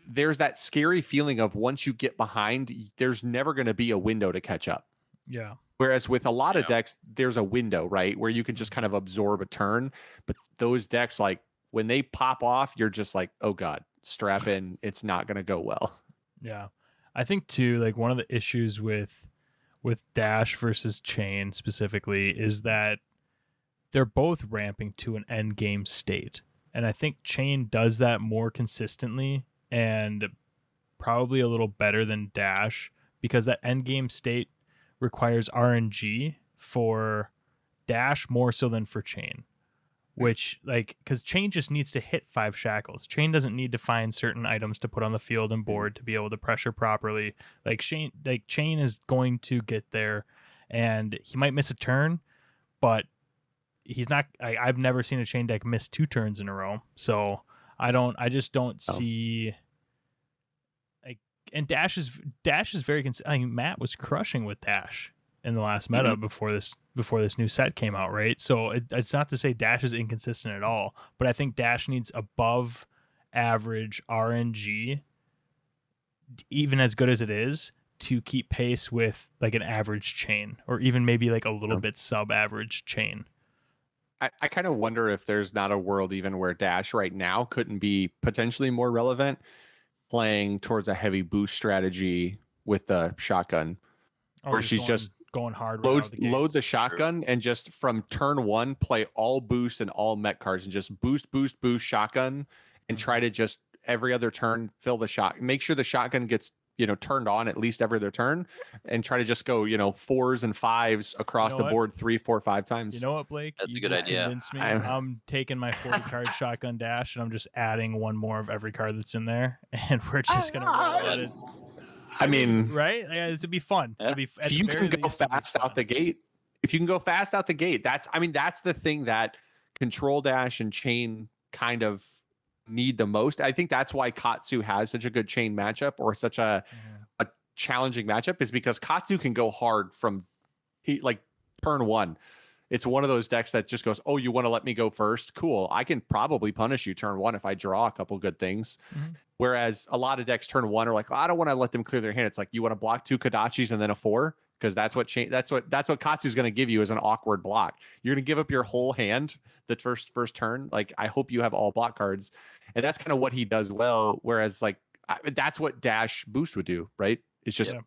there's that scary feeling of once you get behind, there's never going to be a window to catch up. Yeah. Whereas with a lot of decks, there's a window, right, where you can just kind of absorb a turn. But those decks, like when they pop off, you're just like, oh God, strap in. It's not going to go well. Yeah. I think too, like one of the issues with Dash versus Chain specifically is that they're both ramping to an end game state. And I think Chain does that more consistently and probably a little better than Dash, because that end game state requires RNG for Dash more so than for Chain, which, like, because Chain just needs to hit 5 shackles. Chain doesn't need to find certain items to put on the field and board to be able to pressure properly. Chain is going to get there, and he might miss a turn, but he's not. I've never seen a Chain deck miss 2 turns in a row, so I just don't see. And Dash is very consistent. I mean, Matt was crushing with Dash in the last meta before this new set came out, right? So it's not to say Dash is inconsistent at all, but I think Dash needs above average RNG, even as good as it is, to keep pace with like an average Chain, or even maybe like a little bit sub-average Chain. I kind of wonder if there's not a world even where Dash right now couldn't be potentially more relevant, playing towards a heavy boost strategy with the shotgun, where she's just going hard. Load the shotgun and just from turn 1 play all boost and all mech cards and just boost shotgun, and try to just every other turn fill the shot. Make sure the shotgun gets turned on at least every other turn, and try to just go 4s and 5s across the board 3, 4, 5 times. You know what, Blake? That's a good idea. Convinced me. I'm taking my 40 card shotgun Dash and I'm just adding 1 more of every card that's in there, and we're just gonna roll at it. I mean, right? Yeah, it'd be fun. Yeah. If you can go fast out the gate, that's the thing that Control Dash and Chain kind of need the most. I think that's why Katsu has such a good Chain matchup, or such a challenging matchup, is because Katsu can go hard from turn 1. It's one of those decks that just goes, oh, you want to let me go first? Cool. I can probably punish you turn 1 if I draw a couple good things. Mhm. Whereas a lot of decks turn 1 are like, oh, I don't want to let them clear their hand. It's like, you want to block 2 Kodachis and then a 4? Because that's what Katsu's going to give you as an awkward block. You're going to give up your whole hand the first turn. Like, I hope you have all block cards. And that's kind of what he does well. Whereas like that's what Dash Boost would do, right? It's just Yeah.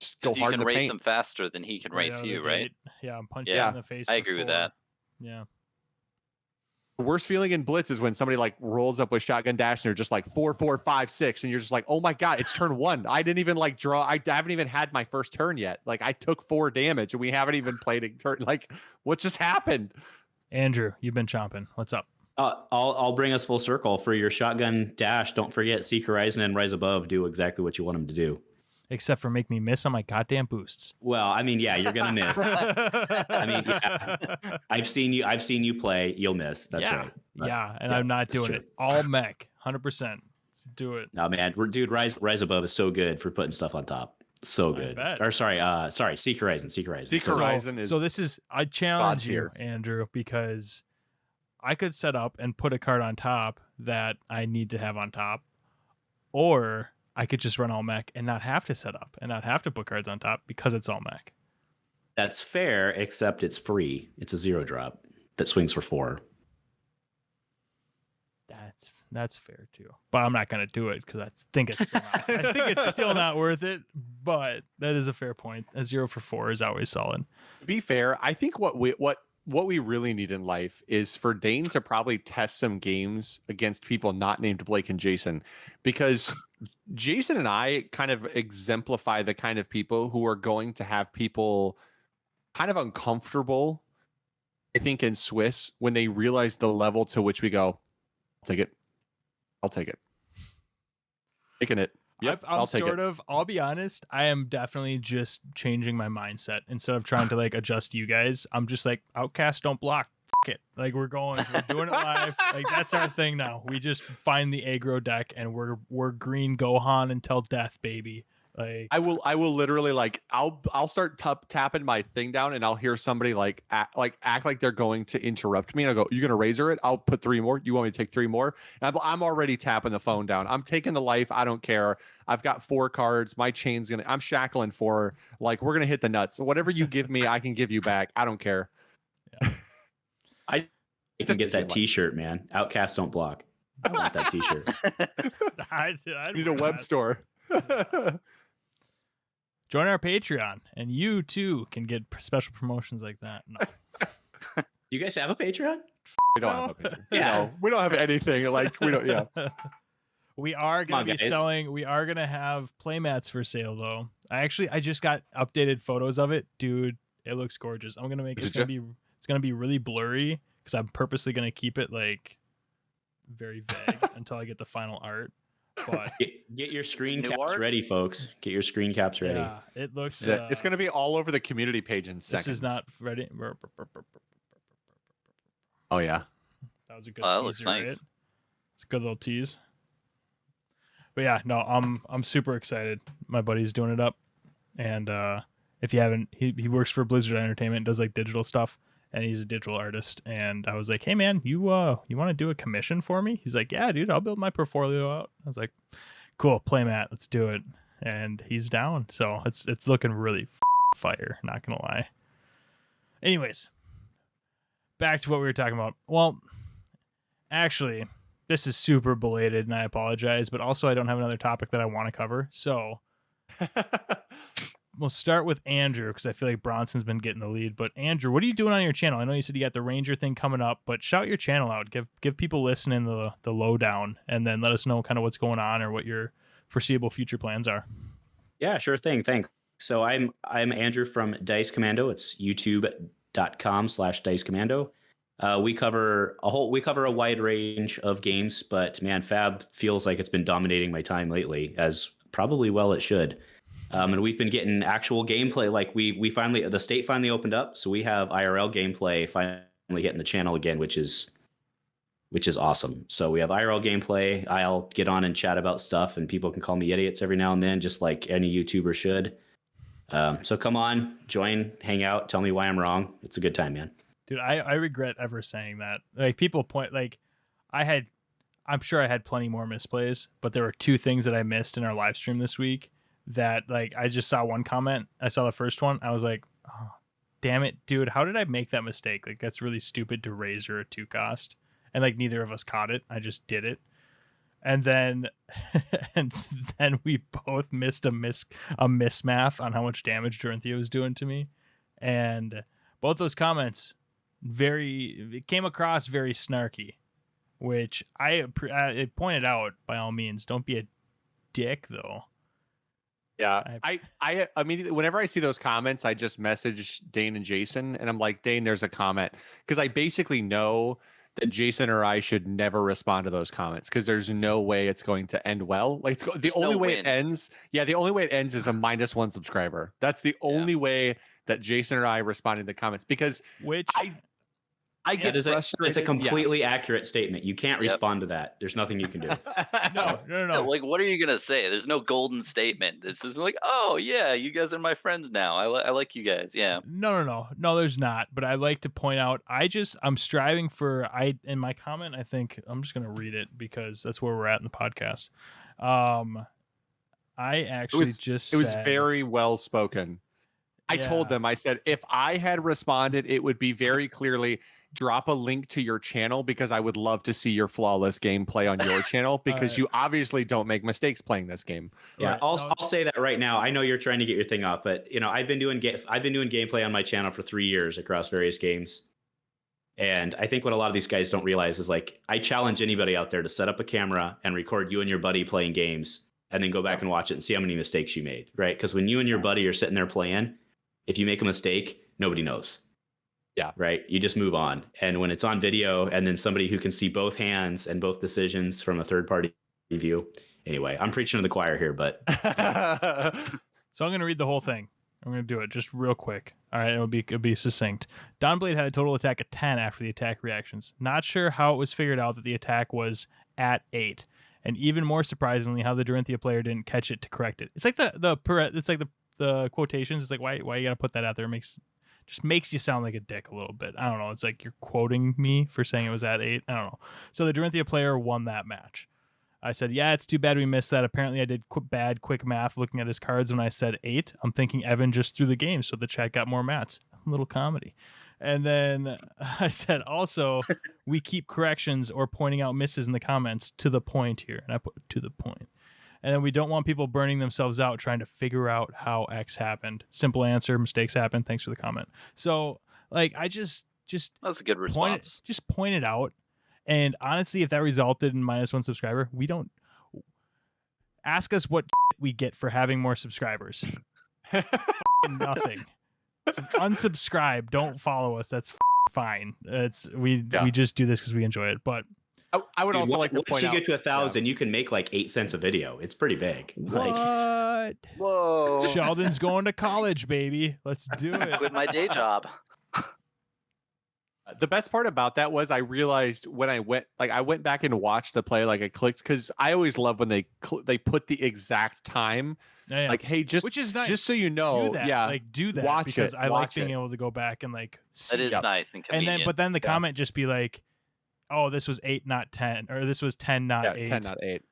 Just go Because you hard can in the race paint. him faster than he can Right race out of the you, right? gate. Yeah, punch you Yeah, in the face. I for agree with 4. that. Yeah. The worst feeling in Blitz is when somebody like rolls up with shotgun dash and they're just like 4, 4, 5, 6, and you're just like, oh my god, it's turn 1. I didn't even like draw. I haven't even had my first turn yet. Like I took 4 damage and we haven't even played a turn. Like what just happened? Andrew, you've been chomping. What's up? I'll bring us full circle for your shotgun dash. Don't forget, Seek Horizon and Rise Above do exactly what you want them to do. Except for make me miss on my goddamn boosts. Well, I mean, yeah, you're gonna miss. I mean, yeah, I've seen you play. You'll miss. That's right. But, yeah, and yeah, I'm not that's doing true. it. All mech, 100%. Let's do it. No, man, dude, Rise Above is so good for putting stuff on top. So good. bet. Or sorry, Seek Horizon. Seek So- Horizon is So this is I challenge you, tier. Andrew, because I could set up and put a card on top that I need to have on top, or I could just run all mech and not have to set up and not have to put cards on top because it's all mech. That's fair, except it's free. It's a 0 drop that swings for 4. That's fair too, but I'm not gonna do it because I think it's still not worth it. But that is a fair point. A 0 for 4 is always solid. To be fair, I think what we really need in life is for Dane to probably test some games against people not named Blake and Jason, because Jason and I kind of exemplify the kind of people who are going to have people kind of uncomfortable, I think, in Swiss when they realize the level to which we go, I'll take it. Taking it. Yep, I'm I'll take sort it. of. I'll be honest. I am definitely just changing my mindset instead of trying to like adjust you guys. I'm just like Outcast don't block. F it. Like we're doing it live. Like that's our thing now. We just find the aggro deck and we're green Gohan until death, baby. Like I will literally like I'll start tapping my thing down and I'll hear somebody act like they're going to interrupt me and I'll go, you gonna razor it? I'll put 3 more. You want me to take 3 more? And I'm already tapping the phone down. I'm taking the life. I don't care. I've got 4 cards. My chain's I'm shackling 4. Like we're gonna hit the nuts. Whatever you give me, I can give you back. I don't care. I can get that T-shirt, man. Outcast don't block. I want that T-shirt. I Need a web store. Join our Patreon, and you too can get special promotions like that. No. You guys have a Patreon? We don't have a picture. Yeah. No, we don't have anything. Like we don't. Yeah. We are going to be guys. selling. We are going to have playmats for sale, though. I just got updated photos of it, dude. It looks gorgeous. I'm gonna make it. It's gonna be really blurry because I'm purposely gonna keep it like very vague until I get the final art. But Get your screen New caps art? ready, folks. Get your screen caps ready. yeah, it looks. It's going to be all over the community page in This seconds. is not ready. Oh yeah. That was a good. Oh, that teaser, looks right? nice. It's a good little tease. But yeah, no, I'm super excited. My buddy's doing it up, and if you haven't, he works for Blizzard Entertainment, does like digital stuff, and he's a digital artist. And I was like, hey man, you want to do a commission for me? He's like, yeah, dude, I'll build my portfolio out. I was like, cool, playmat, let's do it. And he's down, so it's looking really fire. Not gonna lie. Anyways, back to what we were talking about. Well, actually, this is super belated, and I apologize, but also I don't have another topic that I want to cover. So we'll start with Andrew because I feel like Bronson's been getting the lead. But Andrew, what are you doing on your channel? I know you said you got the Ranger thing coming up, but shout your channel out. Give people listening the lowdown, and then let us know kind of what's going on or what your foreseeable future plans are. Yeah, sure thing. Thanks. So I'm Andrew from Dice Commando. It's youtube.com/Dice Commando. We cover a wide range of games, but man, Fab feels like it's been dominating my time lately, as probably well it should. And we've been getting actual gameplay. Like we finally, the state finally opened up, so we have IRL gameplay finally hitting the channel again, which is awesome. So we have IRL gameplay. I'll get on and chat about stuff, and people can call me idiots every now and then, just like any YouTuber should. So come on, join, hang out, tell me why I'm wrong. It's a good time, man. Dude, I regret ever saying that. Like people point like I'm sure I had plenty more misplays, but there were 2 things that I missed in our live stream this week that like I just saw one comment. I saw the first one. I was like, oh, damn it, dude, how did I make that mistake? Like that's really stupid to raise or a 2 cost. And like neither of us caught it. I just did it. And then and then we both missed a mismath on how much damage Dorinthia was doing to me. And both those comments it came across very snarky, which I pointed out by all means. Don't be a dick, though. Yeah, I immediately, whenever I see those comments, I just message Dane and Jason, and I'm like, Dane, there's a comment, because I basically know that Jason or I should never respond to those comments because there's no way it's going to end well. Like the only way it ends, the only way it ends is a -1 subscriber. That's the only way that Jason or I respond to the comments, because I get frustrated. It's a completely accurate statement. You can't respond to that. There's nothing you can do. No. Like, what are you gonna say? There's no golden statement. This is like, oh yeah, you guys are my friends now. I like you guys. Yeah. No. There's not. But I like to point out. I'm striving for. In my comment, I think I'm just gonna read it because that's where we're at in the podcast. I actually it was very well spoken. I told them, I said, if I had responded, it would be very clearly drop a link to your channel because I would love to see your flawless gameplay on your channel because you obviously don't make mistakes playing this game. Yeah, right. I'll say that right now. I know you're trying to get your thing off, but I've been doing gameplay on my channel for 3 years across various games. And I think what a lot of these guys don't realize is like, I challenge anybody out there to set up a camera and record you and your buddy playing games and then go back and watch it and see how many mistakes you made, right? Because when you and your buddy are sitting there playing, if you make a mistake, nobody knows. Yeah. Right. You just move on. And when it's on video and then somebody who can see both hands and both decisions from a third party view. Anyway, I'm preaching to the choir here, but. So I'm going to read the whole thing. I'm going to do it just real quick. All right. It'll be succinct. Dawnblade had a total attack of 10 after the attack reactions. Not sure how it was figured out that the attack was at 8. And even more surprisingly, how the Dorinthia player didn't catch it to correct it. It's like the quotations. It's like, why you got to put that out there? Just makes you sound like a dick a little bit. I don't know. It's like you're quoting me for saying it was at 8. I don't know. So the Dorinthia player won that match. I said, yeah, it's too bad we missed that. Apparently I did bad quick math looking at his cards when I said 8. I'm thinking Evan just threw the game, so the chat got more mats. A little comedy. And then I said, also, we keep corrections or pointing out misses in the comments to the point here. And I put to the point. And then we don't want people burning themselves out trying to figure out how X happened. Simple answer, mistakes happen. Thanks for the comment. So, like, I just that's a good response. Just point it out. And honestly, if that resulted in -1 subscriber, we don't ask us what we get for having more subscribers. Nothing. Unsubscribe. Don't follow us. That's fine. We just do this because we enjoy it. But I would also like to point out, once you get to 1,000, you can make like 8 cents a video. It's pretty big. What? Whoa! Sheldon's going to college, baby. Let's do it. Quit my day job. The best part about that was I realized when I went back and watched the play, like I clicked, because I always love when they put the exact time. Yeah. Like, hey, which is nice. Just so you know, do that. Do that watch because I like being it. able to go back and like see. It is nice and convenient. But then the comment just be like, oh, this was 8, not 10, or this was 10, not 8. 10, not 8.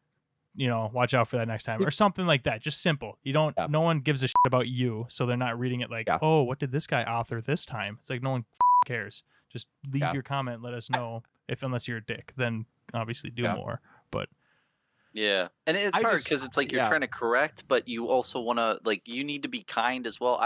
Watch out for that next time, or something like that. Just simple. You don't. No one gives a shit about you, so they're not reading it like, oh, what did this guy author this time? It's like no one cares. Just leave your comment. Let us know unless you're a dick, then obviously do more. But yeah, and it's hard because it's like you're trying to correct, but you also want to you need to be kind as well.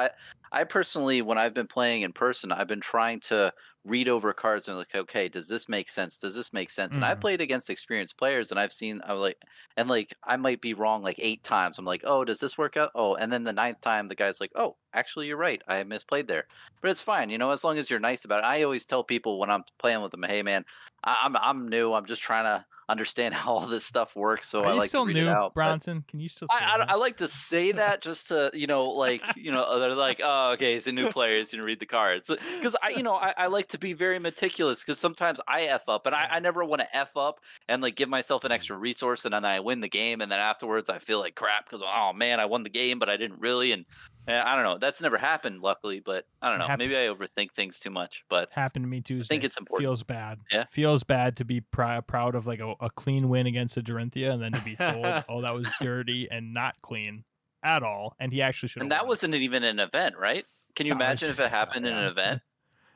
I personally, when I've been playing in person, I've been trying to read over cards and like, okay, does this make sense? Does this make sense? And I played against experienced players, and I've seen I might be wrong like 8 times. I'm like, oh, does this work out? Oh, and then the 9th time, the guy's like, oh, actually, you're right. I misplayed there. But it's fine, as long as you're nice about it. I always tell people when I'm playing with them, hey man, I'm new. I'm just trying to understand how all this stuff works. So I like to read it out. Bronson, can you still? I like to say that just to they're like, oh, okay, he's a new player. He's gonna read the cards because I like to be very meticulous because sometimes I f up and I never want to f up and like give myself an extra resource and then I win the game and then afterwards I feel like crap because oh man, I won the game but I didn't really. And Yeah, I don't know. That's never happened, luckily, but I don't know. Maybe I overthink things too much, but Happened to me Tuesday. I think it's important. Feels bad. Yeah. Feels bad to be proud of like a clean win against a Dorinthia, and then to be told, oh, that was dirty and not clean at all. And he actually should have And that won. wasn't even an event, right? Can you No, it's imagine if it just- happened in an event?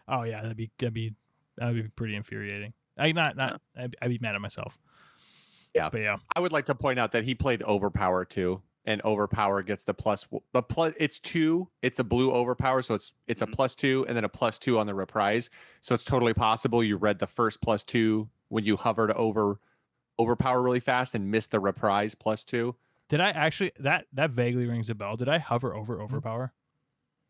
Oh yeah, that'd be pretty infuriating. I'd be mad at myself. Yeah. But yeah. I would like to point out that he played Overpower too, and Overpower gets the plus. It's 2. It's a blue Overpower, so it's a +2 and then a +2 on the reprise. So it's totally possible you read the first +2 when you hovered over Overpower really fast and missed the reprise +2. Did I actually that vaguely rings a bell? Did I hover over Overpower?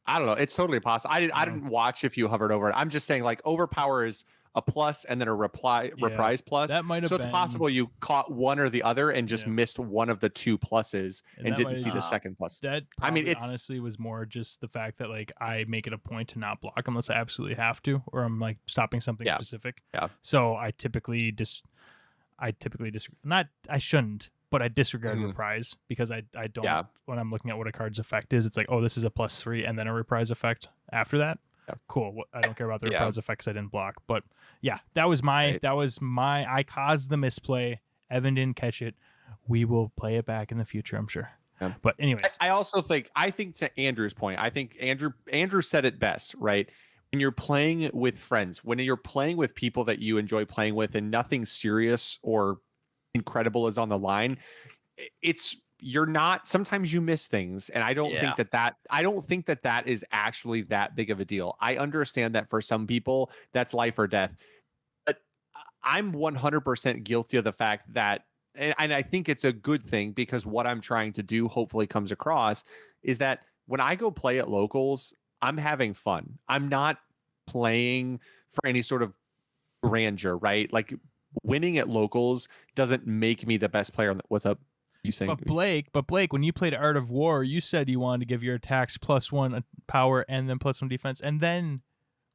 I don't know. It's totally possible. I didn't watch if you hovered over it. I'm just saying like Overpower is a plus and then a reprise plus. That might have so been. it's possible you caught one or the other and just missed one of the 2 pluses and didn't see the second plus. That probably, honestly was more just the fact that like I make it a point to not block unless I absolutely have to, or I'm like stopping something specific. Yeah. So I typically not I shouldn't, but I disregard reprise because I don't when I'm looking at what a card's effect is, it's like, oh, this is a +3 and then a reprise effect after that. Yeah. Cool. I don't care about the reprise effects I didn't block. But yeah, that was my I caused the misplay. Evan didn't catch it. We will play it back in the future, I'm sure. Yeah. But anyways. I think to Andrew's point, I think Andrew said it best, right? When you're playing with friends, when you're playing with people that you enjoy playing with and nothing serious or incredible is on the line, sometimes you miss things, and I don't think that is actually that big of a deal. I understand that for some people that's life or death, but I'm 100% guilty of the fact that, and I think it's a good thing because what I'm trying to do hopefully comes across is that when I go play at locals, I'm having fun. I'm not playing for any sort of grandeur, right? Like winning at locals doesn't make me the best player. What's up? You saying? But Blake, when you played Art of War, you said you wanted to give your attacks +1 power and then +1 defense, and then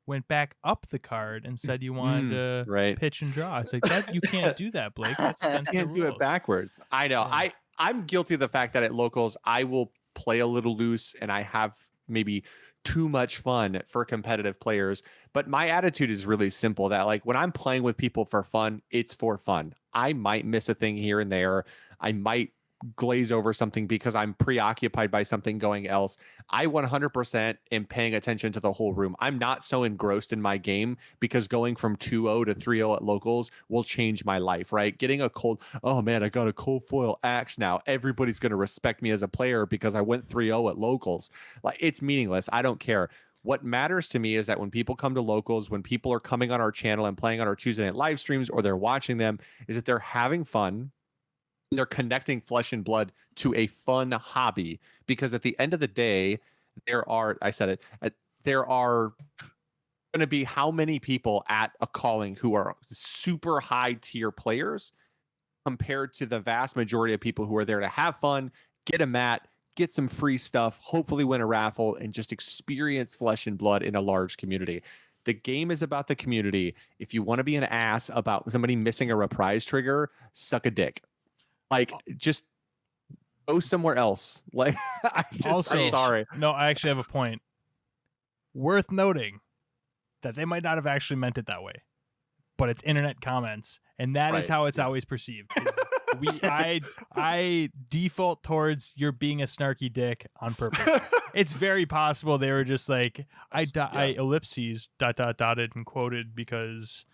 went back up the card and said you wanted to pitch and draw. It's like that you can't do that, Blake. That's against you can't do it backwards. I know. Yeah. I'm guilty of the fact that at locals I will play a little loose and I have maybe too much fun for competitive players. But my attitude is really simple, that like when I'm playing with people for fun, it's for fun. I might miss a thing here and there. I might glaze over something because I'm preoccupied by something going else. I 100% am paying attention to the whole room. I'm not so engrossed in my game because going from 2-0 to 3-0 at locals will change my life, right? Getting a cold, oh man, I got a cold foil axe now. Everybody's going to respect me as a player because I went 3-0 at locals. Like, it's meaningless. I don't care. What matters to me is that when people come to locals, when people are coming on our channel and playing on our Tuesday night live streams, or they're watching them, is that they're having fun. They're connecting flesh and blood to a fun hobby, because at the end of the day, there are going to be how many people at a calling who are super high tier players compared to the vast majority of people who are there to have fun, get a mat, get some free stuff, hopefully win a raffle, and just experience flesh and blood in a large community. The game is about the community. If you want to be an ass about somebody missing a reprise trigger, suck a dick. Like, just go somewhere else. Like, I'm sorry. No, I actually have a point. Worth noting that they might not have actually meant it that way, but it's internet comments, and that is how it's always perceived. I default towards you're being a snarky dick on purpose. It's very possible they were just like, I ellipses ... dotted and quoted because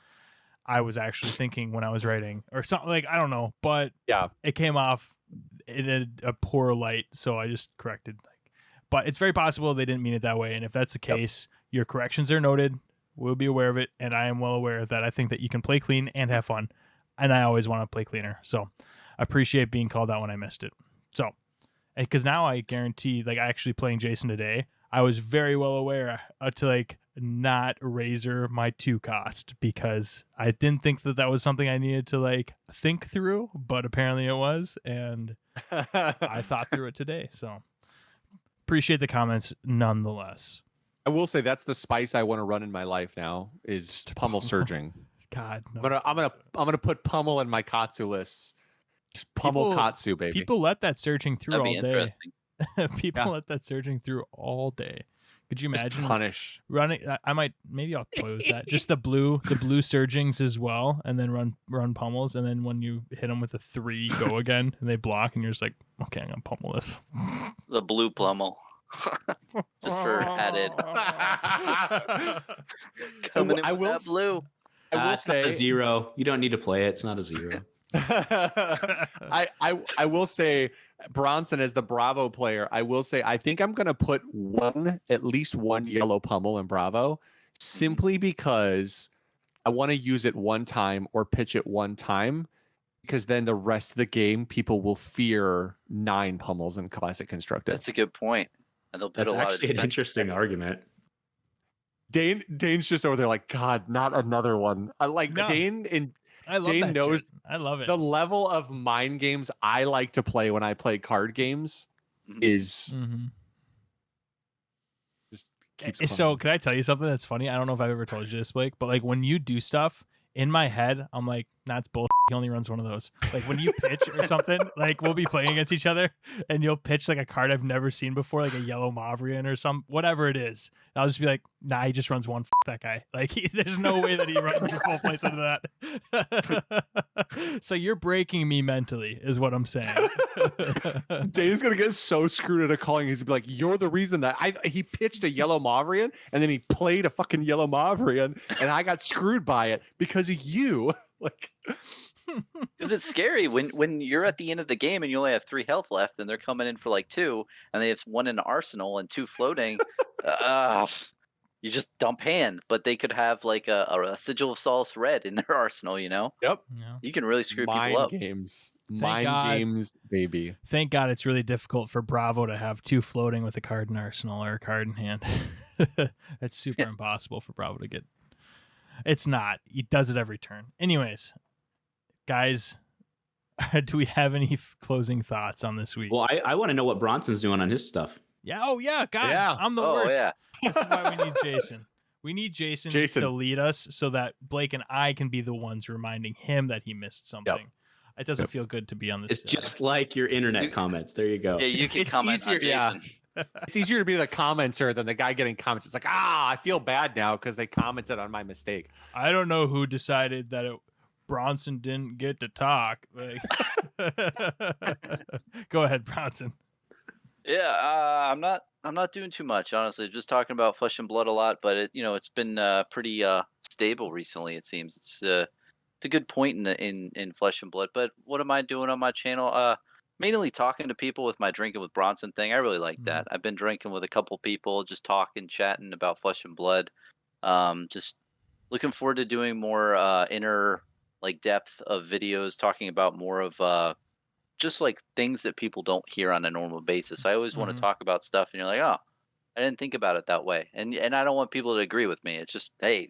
I was actually thinking when I was writing or something, like, I don't know, but it came off in a poor light, so I just corrected. But it's very possible they didn't mean it that way, and if that's the case, your corrections are noted. We'll be aware of it, and I am well aware that I think that you can play clean and have fun, and I always want to play cleaner. So I appreciate being called out when I missed it. So, because now I guarantee, like, actually playing Jason today, I was very well aware to like not razor my 2 cost, because I didn't think that was something I needed to like think through, but apparently it was, and I thought through it today. So appreciate the comments nonetheless. I will say that's the spice I want to run in my life now, is pummel surging. God, no. I'm gonna put pummel in my Katsu lists. Just pummel Katsu, baby. People let that searching through all day. People let that surging through all day. Could you Just imagine punish. running? Maybe I'll play with that. Just the blue surgings as well, and then run pummels, and then when you hit them with a 3, go again, and they block, and you're just like, okay, I'm gonna pummel this. The blue pummel. Just for added. Coming in I with will that blue. I will it's not a say 0. You don't need to play it. It's not a 0. I will say Bronson as the Bravo player, I will say I think I'm gonna put at least one yellow pummel in Bravo simply because I want to use it one time or pitch it one time, because then the rest of the game people will fear 9 pummels in Classic Constructed. That's a good point. And they'll put That's a lot actually of an interesting argument. Dane's just over there like, God, not another one. I like No. Dane I love Dane that knows shit. I love it. the level of mind games I like to play when I play card games is just keeps So coming. can I tell you something that's funny? I don't know if I've ever told you this, Blake, but like when you do stuff in my head, I'm like, that's bullshit. He only runs one of those. Like when you pitch or something, like we'll be playing against each other and you'll pitch like a card I've never seen before, like a yellow Mavrian or whatever it is. And I'll just be like, nah, he just runs one. That guy. Like there's no way that he runs the full place into that. So you're breaking me mentally is what I'm saying. Dane's gonna get so screwed at a calling. He's gonna be like, "You're the reason that he pitched a yellow Mavrian and then he played a fucking yellow Mavrian and I got screwed by it because of you." Like, because it's scary when you're at the end of the game and you only have 3 health left and they're coming in for like 2 and they have 1 in the arsenal and 2 floating. You just dump hand, but they could have like a sigil of Solace red in their arsenal, you know? yep, Yeah. You can really screw people mind up. games, Thank mind God. games, baby. Thank God it's really difficult for Bravo to have 2 floating with a card in arsenal or a card in hand. That's super impossible for Bravo to get. It's not. He does it every turn. Anyways, guys, do we have any closing thoughts on this week? Well, I want to know what Bronson's doing on his stuff. Yeah. Oh, yeah. God, Yeah. I'm the Oh, worst. yeah. This is why we need Jason. We need Jason to lead us so that Blake and I can be the ones reminding him that he missed something. It doesn't feel good to be on this. It's just like your internet comments. There you go. Yeah, you can It's comment on easier, yeah. Jason. It's easier to be the commenter than the guy getting comments. It's like, I feel bad now because they commented on my mistake. I don't know who decided that Bronson didn't get to talk. Like, go ahead, Bronson. Yeah, I'm not doing too much, honestly. Just talking about Flesh and Blood a lot, but it's been pretty stable recently. It seems it's a good point in Flesh and Blood. But what am I doing on my channel? Mainly talking to people with my drinking with Bronson thing. I really like that. I've been drinking with a couple people, just talking, chatting about Flesh and Blood. Just looking forward to doing more inner like depth of videos, talking about more of just like things that people don't hear on a normal basis. I always want to talk about stuff, and you're like, oh, I didn't think about it that way, and I don't want people to agree with me. It's just, hey,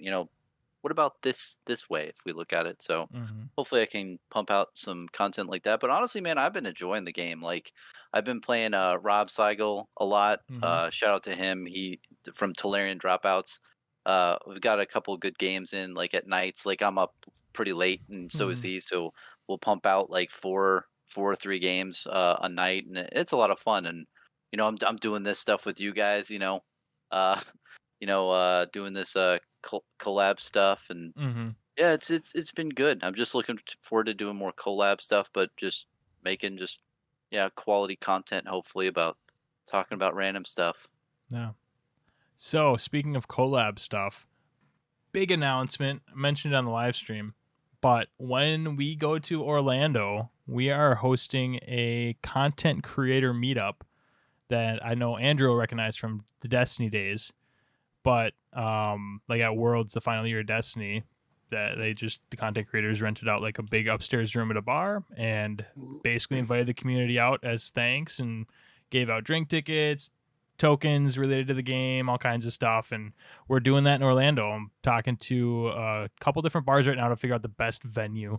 what about this way if we look at it? So hopefully I can pump out some content like that. But honestly, man, I've been enjoying the game. Like I've been playing Rob Seigel a lot. Shout out to him. He from Tolarian Dropouts. We've got a couple good games in like at nights. Like I'm up pretty late, and so is he. So we'll pump out like 4 or 3 games a night, and it's a lot of fun. And I'm doing this stuff with you guys. Doing this collab stuff, and yeah, it's been good. I'm just looking forward to doing more collab stuff, but just making quality content, hopefully, about talking about random stuff. Yeah. So speaking of collab stuff, big announcement. I mentioned it on the live stream, but when we go to Orlando, we are hosting a content creator meetup that I know Andrew will recognize from the Destiny days. But like at Worlds, the final year of Destiny, that the content creators rented out like a big upstairs room at a bar and basically invited the community out as thanks and gave out drink tickets, tokens related to the game, all kinds of stuff. And we're doing that in Orlando. I'm talking to a couple different bars right now to figure out the best venue.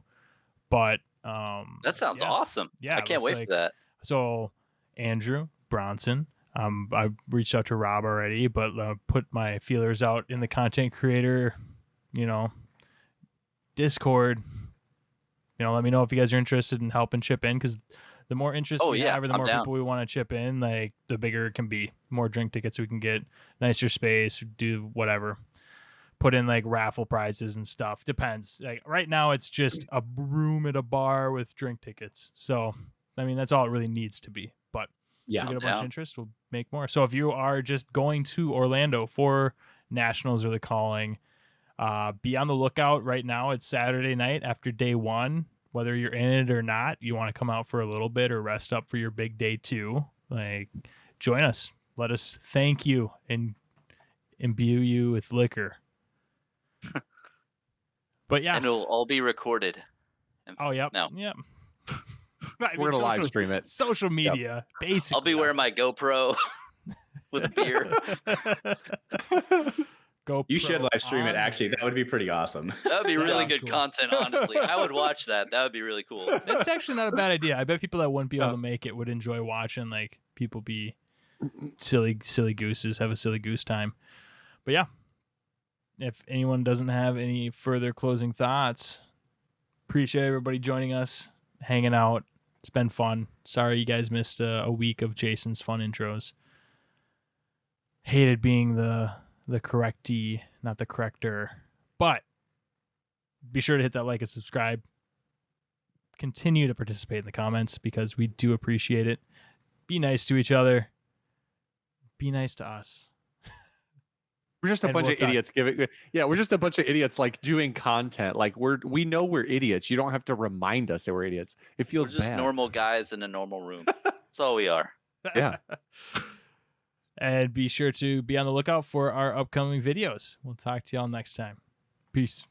But that sounds awesome. Yeah, I can't wait for that. So Andrew, Bronson, I reached out to Rob already, but put my feelers out in the content creator, Discord. Let me know if you guys are interested in helping chip in, because The more interest Oh, we yeah, have, or the I'm more down. people we want to chip in, like the bigger it can be. More drink tickets we can get, nicer space, do whatever. Put in like raffle prizes and stuff. Depends. Like right now, it's just a room at a bar with drink tickets. So, I mean, that's all it really needs to be. But Yeah. we get a I'm bunch of down. interest, we'll make more. So if you are just going to Orlando for Nationals or the Calling, be on the lookout. Right now, it's Saturday night after day one. Whether you're in it or not, you want to come out for a little bit or rest up for your big day two. Like, join us. Let us thank you and imbue you with liquor. But yeah. And it'll all be recorded. Oh, yep. No. Yep. We're gonna live stream it. Social media, basically. I'll be wearing my GoPro with a beer. GoPro You should live stream it. on Actually, there. that would be pretty awesome. That would be really Yeah. good Cool. content, honestly. I would watch that. That would be really cool. That's actually not a bad idea. I bet people that wouldn't be able to make it would enjoy watching like people be silly gooses, have a silly goose time. But yeah, if anyone doesn't have any further closing thoughts, appreciate everybody joining us, hanging out. It's been fun. Sorry you guys missed a week of Jason's fun intros. Hated being the correctee, not the corrector. But be sure to hit that like and subscribe. Continue to participate in the comments because we do appreciate it. Be nice to each other. Be nice to us. We're just a And bunch we'll of talk. idiots we're just a bunch of idiots like doing content. Like we know we're idiots. You don't have to remind us that we're idiots. It We're feels just bad. normal guys in a normal room. That's all we are. Yeah. And be sure to be on the lookout for our upcoming videos. We'll talk to y'all next time. Peace.